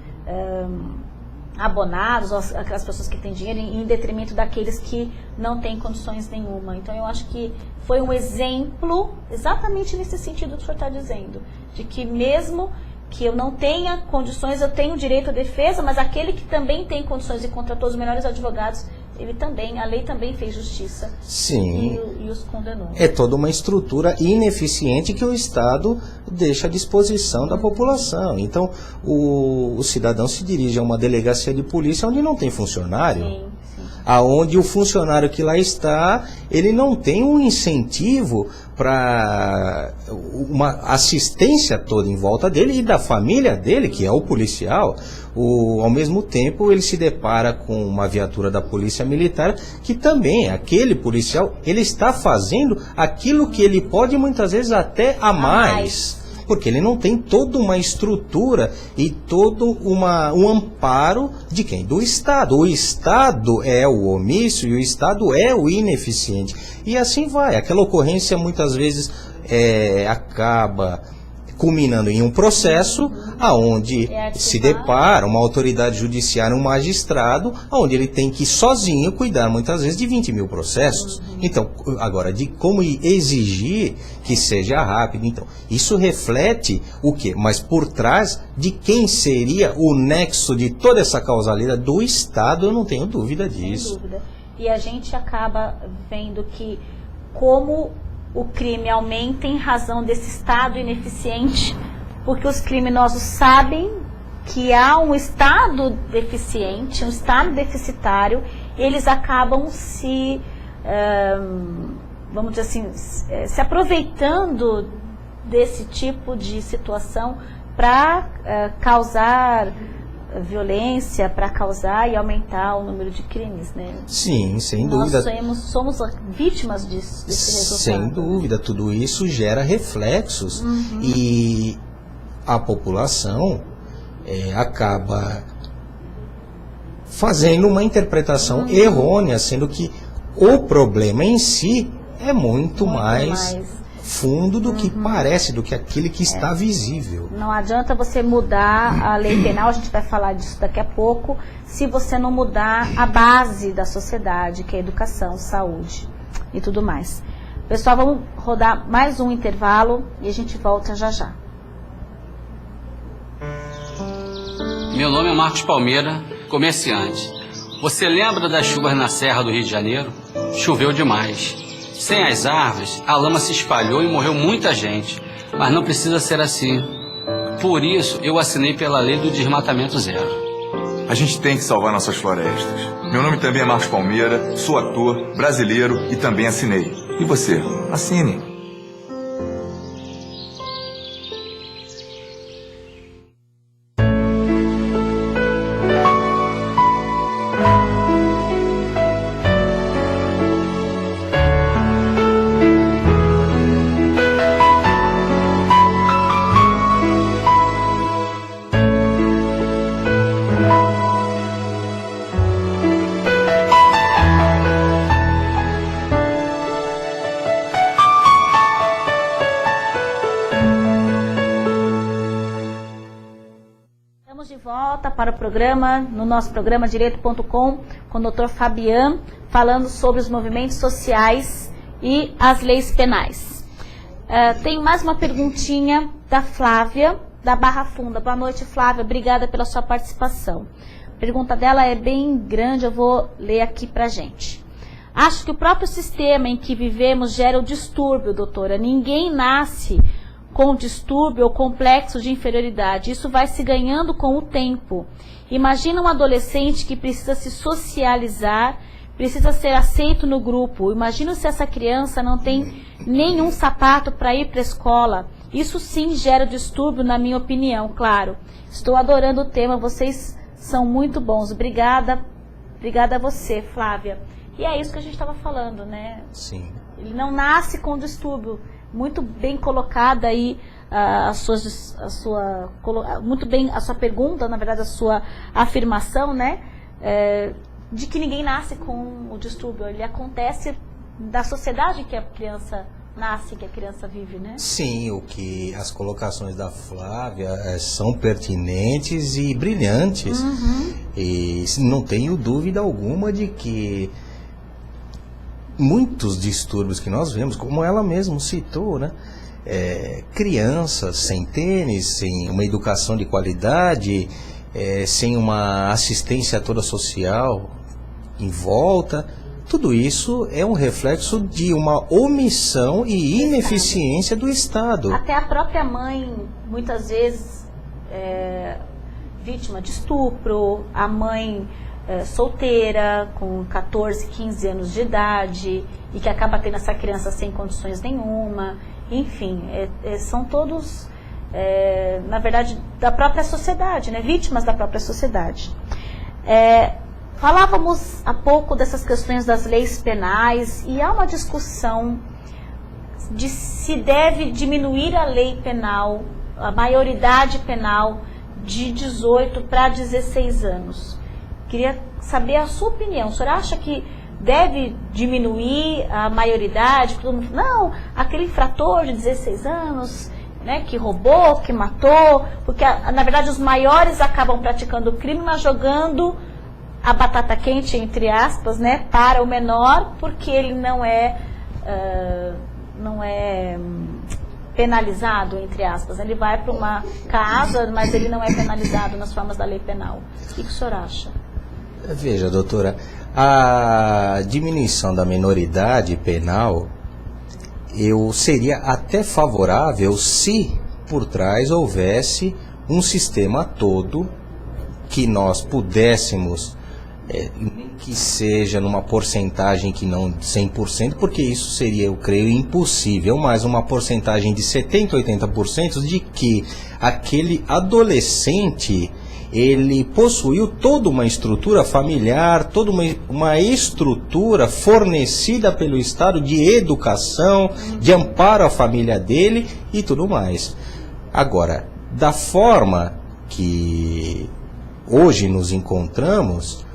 abonados, aquelas pessoas que têm dinheiro, em detrimento daqueles que não têm condições nenhuma. Então eu acho que foi um exemplo, exatamente nesse sentido que o senhor está dizendo, de que mesmo que eu não tenha condições, eu tenho direito à defesa, mas aquele que também tem condições e contratou os melhores advogados, a lei também fez justiça. Sim. E os condenou. É toda uma estrutura ineficiente que o Estado deixa à disposição da população. Então, o cidadão se dirige a uma delegacia de polícia onde não tem funcionário. Sim. Aonde o funcionário que lá está, ele não tem um incentivo para uma assistência toda em volta dele e da família dele, que é o policial. Ao mesmo tempo, ele se depara com uma viatura da polícia militar, que também, aquele policial, ele está fazendo aquilo que ele pode, muitas vezes até a mais. Porque ele não tem toda uma estrutura e todo um amparo de quem? Do Estado. O Estado é o omisso e o Estado é o ineficiente. E assim vai. Aquela ocorrência muitas vezes acaba culminando em um processo aonde se depara uma autoridade judiciária, um magistrado, onde ele tem que sozinho cuidar muitas vezes de 20 mil processos. Então, agora, de como exigir que seja rápido, então, isso reflete o quê? Mas por trás de quem seria o nexo de toda essa causalidade do Estado, eu não tenho dúvida disso. Sem dúvida. E a gente acaba vendo que como o crime aumenta em razão desse Estado ineficiente, porque os criminosos sabem que há um Estado deficiente, um Estado deficitário, e eles acabam vamos dizer assim, se aproveitando desse tipo de situação para causar violência, para causar e aumentar o número de crimes, né? Sim, sem dúvida. Nós somos vítimas desse resultado. Sem dúvida, tudo isso gera reflexos e a população acaba fazendo uma interpretação errônea, sendo que o problema em si é muito mais fundo do que parece, do que aquele que está visível. Não adianta você mudar a lei penal, a gente vai falar disso daqui a pouco, se você não mudar a base da sociedade, que é a educação, saúde e tudo mais. Pessoal, vamos rodar mais um intervalo e a gente volta já já. Meu nome é Marcos Palmeira, comerciante. Você lembra das chuvas na Serra do Rio de Janeiro? Choveu demais. Sem as árvores, a lama se espalhou e morreu muita gente. Mas não precisa ser assim. Por isso, eu assinei pela lei do desmatamento zero. A gente tem que salvar nossas florestas. Meu nome também é Marcos Palmeira, sou ator, brasileiro e também assinei. E você? Assine. Estamos de volta para o programa, no nosso programa Direito.com, com o Dr. Fabian, falando sobre os movimentos sociais e as leis penais. Tenho mais uma perguntinha da Flávia, da Barra Funda. Boa noite, Flávia, obrigada pela sua participação. A pergunta dela é bem grande, eu vou ler aqui para a gente. Acho que o próprio sistema em que vivemos gera o distúrbio, doutora. Ninguém nasce com distúrbio ou complexo de inferioridade. Isso vai se ganhando com o tempo. Imagina um adolescente que precisa se socializar, precisa ser aceito no grupo. Imagina se essa criança não tem nenhum sapato para ir para a escola. Isso sim gera distúrbio, na minha opinião, claro. Estou adorando o tema, vocês são muito bons. Obrigada a você, Flávia. E é isso que a gente estava falando, né? Sim. Ele não nasce com distúrbio. Muito bem colocada aí muito bem a sua pergunta, na verdade a sua afirmação, né? De que ninguém nasce com o distúrbio. Ele acontece da sociedade que a criança nasce, que a criança vive, né? Sim, as colocações da Flávia são pertinentes e brilhantes. E não tenho dúvida alguma de que muitos distúrbios que nós vemos, como ela mesma citou, né? Crianças sem tênis, sem uma educação de qualidade, sem uma assistência toda social em volta, tudo isso é um reflexo de uma omissão e ineficiência do Estado. Até a própria mãe, muitas vezes, vítima de estupro, a mãe solteira, com 14, 15 anos de idade, e que acaba tendo essa criança sem condições nenhuma. Enfim, são todos, na verdade, da própria sociedade, né? Vítimas da própria sociedade. Falávamos há pouco dessas questões das leis penais, e há uma discussão de se deve diminuir a lei penal, a maioridade penal, de 18 para 16 anos. Queria saber a sua opinião. O senhor acha que deve diminuir a maioridade? Não, aquele infrator de 16 anos, né, que roubou, que matou, porque na verdade os maiores acabam praticando o crime, mas jogando a batata quente, entre aspas, né, para o menor, porque ele não é penalizado, entre aspas. Ele vai para uma casa, mas ele não é penalizado nas formas da lei penal. O que o senhor acha? Veja, doutora, a diminuição da minoridade penal, eu seria até favorável se por trás houvesse um sistema todo que nós pudéssemos, que seja numa porcentagem que não 100%, porque isso seria, eu creio, impossível, mas uma porcentagem de 70%, 80% de que aquele adolescente, ele possuiu toda uma estrutura familiar, toda uma estrutura fornecida pelo Estado de educação, de amparo à família dele e tudo mais. Agora, da forma que hoje nos encontramos,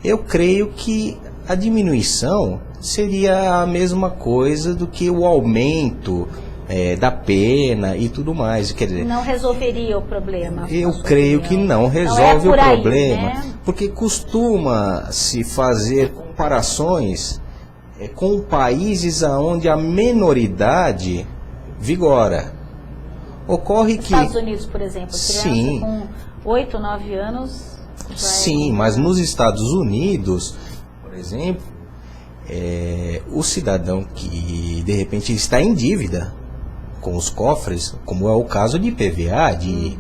eu creio que a diminuição seria a mesma coisa do que o aumento da pena e tudo mais. Quer dizer, não resolveria o problema. Eu creio que não resolve o problema, né? Porque costuma-se fazer comparações com países onde a menoridade vigora. Ocorre que... Estados Unidos, por exemplo, sim, 8, 9 anos. Sim, mas nos Estados Unidos, por exemplo, o cidadão que de repente está em dívida com os cofres, como é o caso de IPVA, de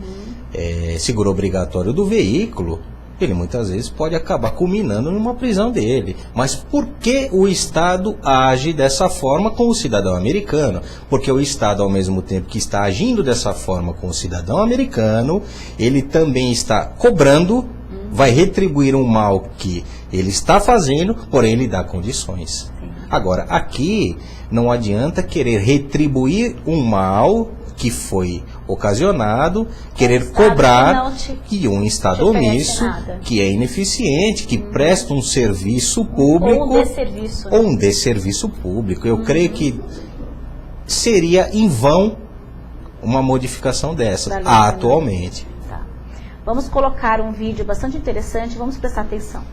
seguro obrigatório do veículo, ele muitas vezes pode acabar culminando numa prisão dele. Mas por que o Estado age dessa forma com o cidadão americano? Porque o Estado, ao mesmo tempo que está agindo dessa forma com o cidadão americano, ele também está cobrando, vai retribuir um mal que ele está fazendo, porém ele dá condições. Agora, aqui não adianta querer retribuir um mal que foi ocasionado, querer cobrar que um Estado omisso, que é ineficiente, que presta um serviço público ou um desserviço público. Eu creio que seria em vão uma modificação dessa atualmente. Tá. Vamos colocar um vídeo bastante interessante, vamos prestar atenção.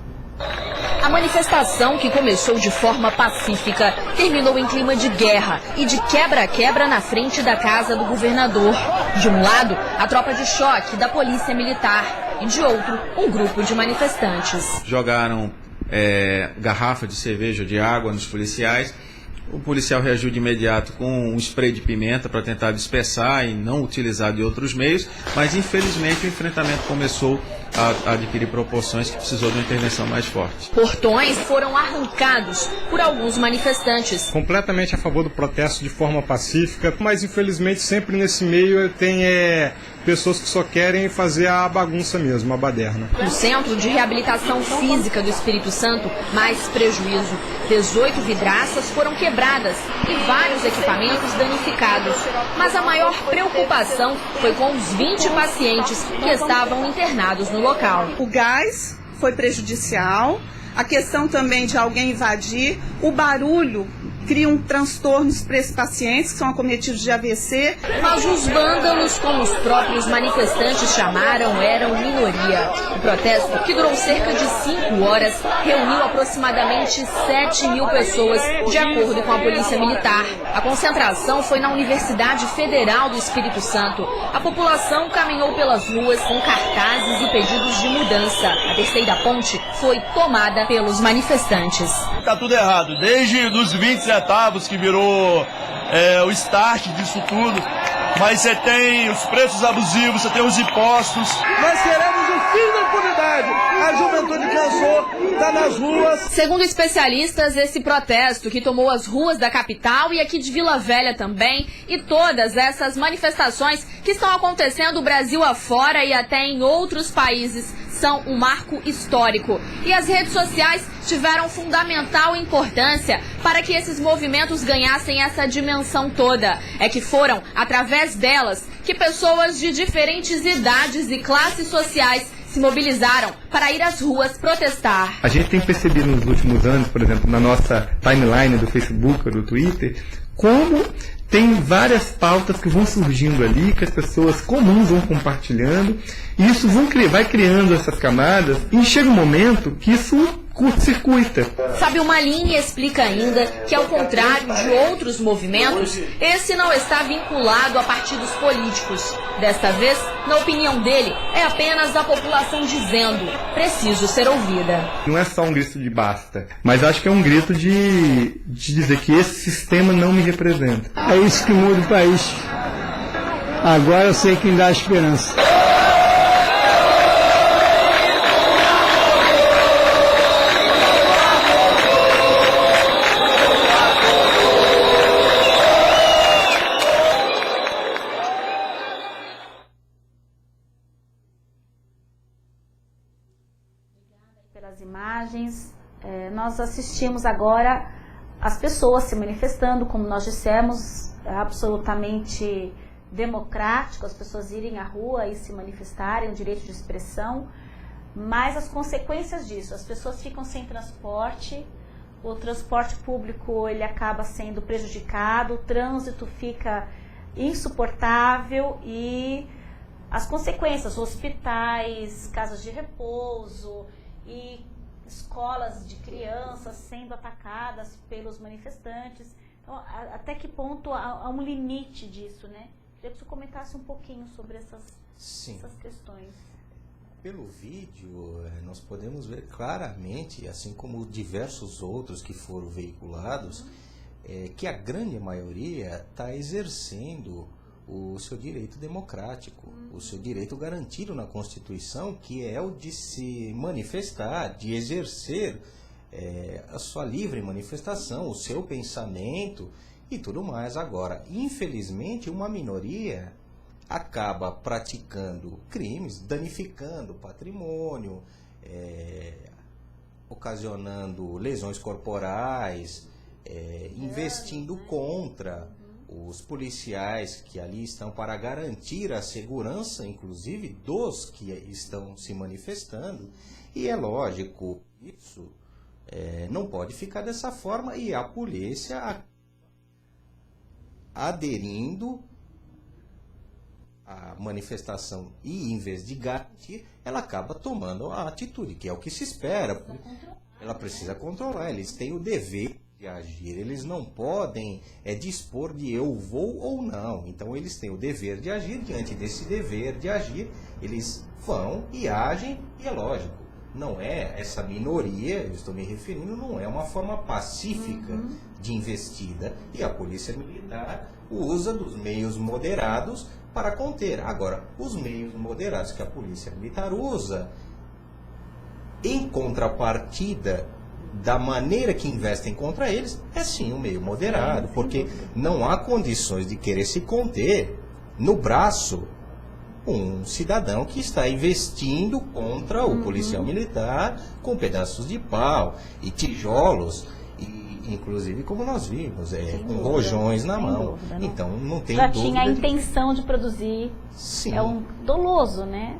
A manifestação, que começou de forma pacífica, terminou em clima de guerra e de quebra-quebra na frente da casa do governador. De um lado, a tropa de choque da polícia militar e de outro, um grupo de manifestantes. Jogaram garrafa de cerveja, de água nos policiais. O policial reagiu de imediato com um spray de pimenta para tentar dispersar e não utilizar de outros meios, mas infelizmente o enfrentamento começou a adquirir proporções que precisou de uma intervenção mais forte. Portões foram arrancados por alguns manifestantes. Completamente a favor do protesto de forma pacífica, mas infelizmente sempre nesse meio tem pessoas que só querem fazer a bagunça mesmo, a baderna. No Centro de Reabilitação Física do Espírito Santo, mais prejuízo. 18 vidraças foram quebradas e vários equipamentos danificados. Mas a maior preocupação foi com os 20 pacientes que estavam internados no local. O gás foi prejudicial, a questão também de alguém invadir, o barulho cria transtornos para esses pacientes que são acometidos de AVC. Mas os vândalos, como os próprios manifestantes chamaram, eram minoria. O protesto, que durou cerca de 5 horas, reuniu aproximadamente 7.000 pessoas, de acordo com a Polícia Militar. A concentração foi na Universidade Federal do Espírito Santo. A população caminhou pelas ruas com cartazes e pedidos de mudança. A terceira ponte foi tomada pelos manifestantes. Tá tudo errado, desde os 20 centavos que virou o start disso tudo, mas você tem os preços abusivos, você tem os impostos. Nós queremos o fim da impunidade. A juventude cansou, está nas ruas. Segundo especialistas, esse protesto que tomou as ruas da capital e aqui de Vila Velha também, e todas essas manifestações que estão acontecendo o Brasil afora e até em outros países, são um marco histórico. E as redes sociais tiveram fundamental importância para que esses movimentos ganhassem essa dimensão toda. É que foram, através delas, que pessoas de diferentes idades e classes sociais se mobilizaram para ir às ruas protestar. A gente tem percebido nos últimos anos, por exemplo, na nossa timeline do Facebook ou do Twitter, como tem várias pautas que vão surgindo ali, que as pessoas comuns vão compartilhando, e isso vai criando essas camadas, e chega um momento que isso curta-circuita. Fábio Malini explica ainda que, ao contrário de outros movimentos, esse não está vinculado a partidos políticos. Desta vez, na opinião dele, é apenas a população dizendo: preciso ser ouvida. Não é só um grito de basta, mas acho que é um grito de dizer que esse sistema não me representa. É isso que muda o país. Agora eu sei quem dá esperança. Pelas imagens, nós assistimos agora as pessoas se manifestando, como nós dissemos, absolutamente democrático, as pessoas irem à rua e se manifestarem, o direito de expressão, mas as consequências disso, as pessoas ficam sem transporte, o transporte público ele acaba sendo prejudicado, o trânsito fica insuportável e as consequências, hospitais, casas de repouso e escolas de crianças sendo atacadas pelos manifestantes. Então, até que ponto há um limite disso, né? Queria que você comentasse um pouquinho sobre essas questões. Pelo vídeo, nós podemos ver claramente, assim como diversos outros que foram veiculados, que a grande maioria está exercendo o seu direito democrático, o seu direito garantido na Constituição, que é o de se manifestar, de exercer a sua livre manifestação, o seu pensamento e tudo mais. Agora, infelizmente, uma minoria acaba praticando crimes, danificando patrimônio, ocasionando lesões corporais, investindo contra os policiais que ali estão para garantir a segurança, inclusive, dos que estão se manifestando. E é lógico, isso não pode ficar dessa forma, e a polícia aderindo a manifestação e, em vez de garantir, ela acaba tomando a atitude, que é o que se espera. Ela precisa controlar, eles têm o dever de agir, eles não podem dispor de eu vou ou não. Então eles têm o dever de agir, diante desse dever de agir, eles vão e agem, e é lógico, não é essa minoria, eu estou me referindo, não é uma forma pacífica de investida, e a polícia militar usa dos meios moderados para conter. Agora, os meios moderados que a polícia militar usa, em contrapartida da maneira que investem contra eles, é sim um meio moderado, porque não há condições de querer se conter no braço um cidadão que está investindo contra o policial militar com pedaços de pau e tijolos, inclusive, como nós vimos, com rojões na mão. Dúvida, então não tem já dúvida. Tinha a intenção de produzir. Sim. É um doloso, né?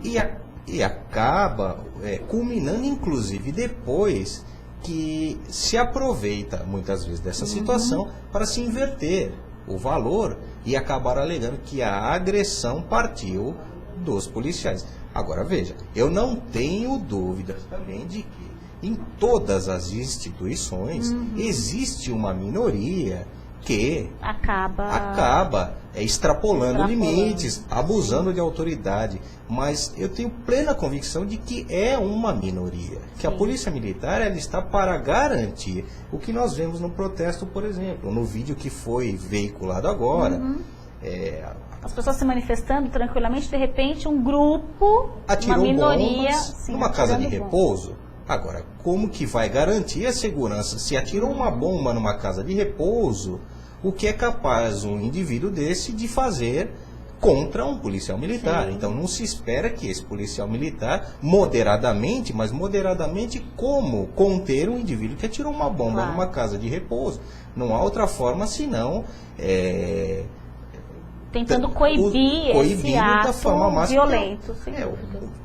E acaba culminando, inclusive, depois que se aproveita muitas vezes dessa situação para se inverter o valor e acabar alegando que a agressão partiu dos policiais. Agora veja, eu não tenho dúvidas também de que em todas as instituições existe uma minoria que acaba extrapolando limites, abusando de autoridade. Mas eu tenho plena convicção de que é uma minoria, que a polícia militar ela está para garantir o que nós vemos no protesto, por exemplo, no vídeo que foi veiculado agora. As pessoas se manifestando tranquilamente, de repente um grupo, atirou uma minoria, bombas numa casa de repouso. Agora, como que vai garantir a segurança se atirou uma bomba numa casa de repouso? O que é capaz um indivíduo desse de fazer contra um policial militar? Então não se espera que esse policial militar, moderadamente, mas moderadamente como conter um indivíduo que atirou uma bomba numa casa de repouso? Não há outra forma senão tentando coibir esse ato da forma mais violento.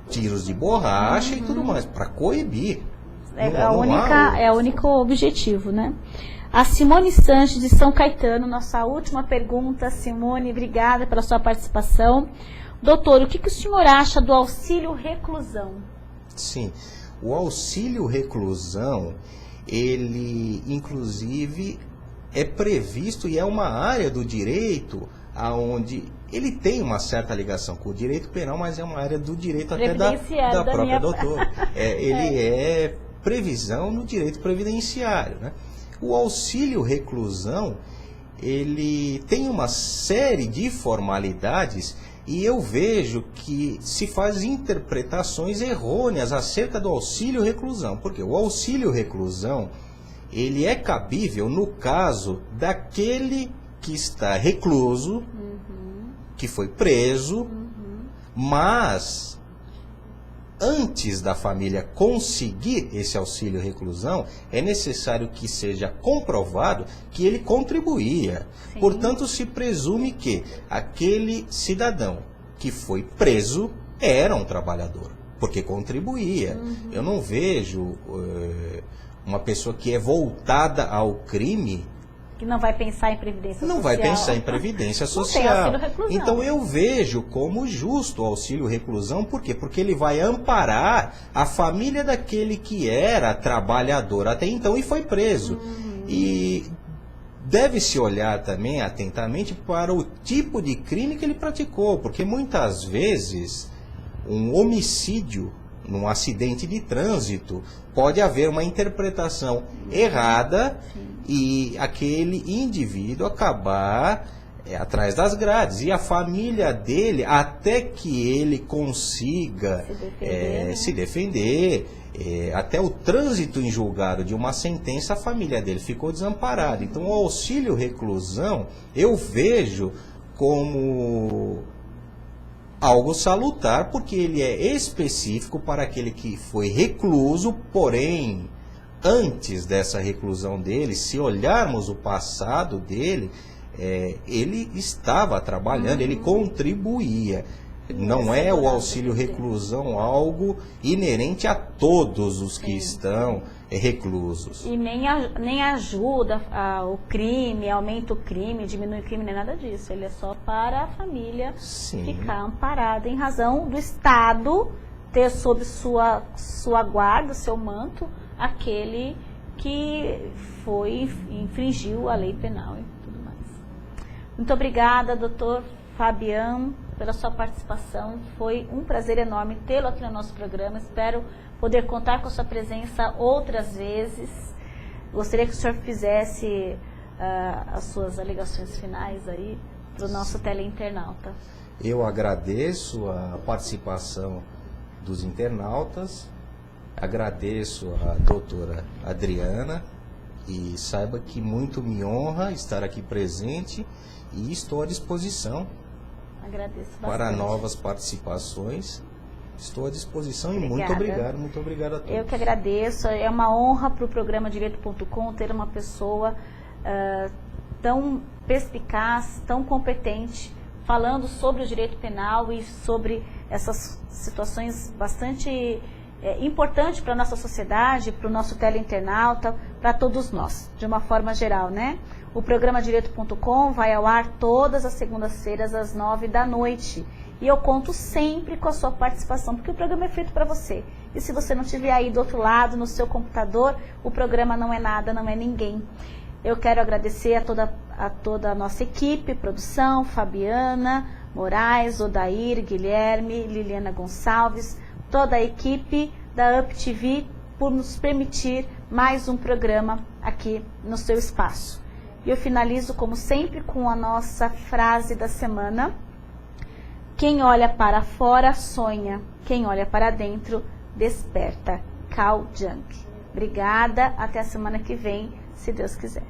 Tiros de borracha e tudo mais, para coibir. É o único objetivo, né? A Simone Sanches, de São Caetano, nossa última pergunta. Simone, obrigada pela sua participação. Doutor, o que o senhor acha do auxílio reclusão? Sim, o auxílio reclusão, ele inclusive é previsto e é uma área do direito aonde ele tem uma certa ligação com o direito penal, mas é uma área do direito até da própria doutora. Ele é previsão no direito previdenciário, né? O auxílio reclusão, ele tem uma série de formalidades e eu vejo que se faz interpretações errôneas acerca do auxílio reclusão, porque o auxílio reclusão, ele é cabível no caso daquele que está recluso, que foi preso, mas antes da família conseguir esse auxílio reclusão, é necessário que seja comprovado que ele contribuía. Sim. Portanto, se presume que aquele cidadão que foi preso era um trabalhador, porque contribuía. Eu não vejo uma pessoa que é voltada ao crime que não vai pensar em previdência social. Não vai pensar em previdência social. Não tem auxílio reclusão. Então eu vejo como justo o auxílio reclusão, por quê? Porque ele vai amparar a família daquele que era trabalhador até então e foi preso. E deve-se olhar também atentamente para o tipo de crime que ele praticou, porque muitas vezes um homicídio num acidente de trânsito, pode haver uma interpretação errada e aquele indivíduo acabar atrás das grades. E a família dele, até que ele consiga se defender, até o trânsito em julgado de uma sentença, a família dele ficou desamparada. Então o auxílio reclusão eu vejo como algo salutar, porque ele é específico para aquele que foi recluso, porém, antes dessa reclusão dele, se olharmos o passado dele, ele estava trabalhando, ele contribuía. Não é o auxílio reclusão algo inerente a todos os que estão reclusos. E nem ajuda o crime, aumenta o crime, diminui o crime, nem nada disso. Ele é só para a família ficar amparada, em razão do Estado ter sob sua guarda, seu manto, aquele que infringiu a lei penal e tudo mais. Muito obrigada, doutor Fabian, pela sua participação. Foi um prazer enorme tê-lo aqui no nosso programa. Espero poder contar com a sua presença outras vezes. Gostaria que o senhor fizesse as suas alegações finais aí para o nosso teleinternauta. Eu agradeço a participação dos internautas, agradeço a doutora Adriana e saiba que muito me honra estar aqui presente e estou à disposição. Agradeço bastante. Para novas participações, estou à disposição. Obrigada. E muito obrigado a todos. Eu que agradeço, é uma honra para o programa Direito.com ter uma pessoa tão perspicaz, tão competente, falando sobre o direito penal e sobre essas situações bastante importantes para a nossa sociedade, para o nosso teleinternauta, para todos nós, de uma forma geral, né? O programa Direito.com vai ao ar todas as segundas-feiras às 9 da noite. E eu conto sempre com a sua participação, porque o programa é feito para você. E se você não estiver aí do outro lado, no seu computador, o programa não é nada, não é ninguém. Eu quero agradecer a toda a nossa equipe, produção, Fabiana, Moraes, Odair, Guilherme, Liliana Gonçalves, toda a equipe da Up TV por nos permitir mais um programa aqui no seu espaço. E eu finalizo, como sempre, com a nossa frase da semana. Quem olha para fora sonha, quem olha para dentro desperta. Carl Jung. Obrigada, até a semana que vem, se Deus quiser.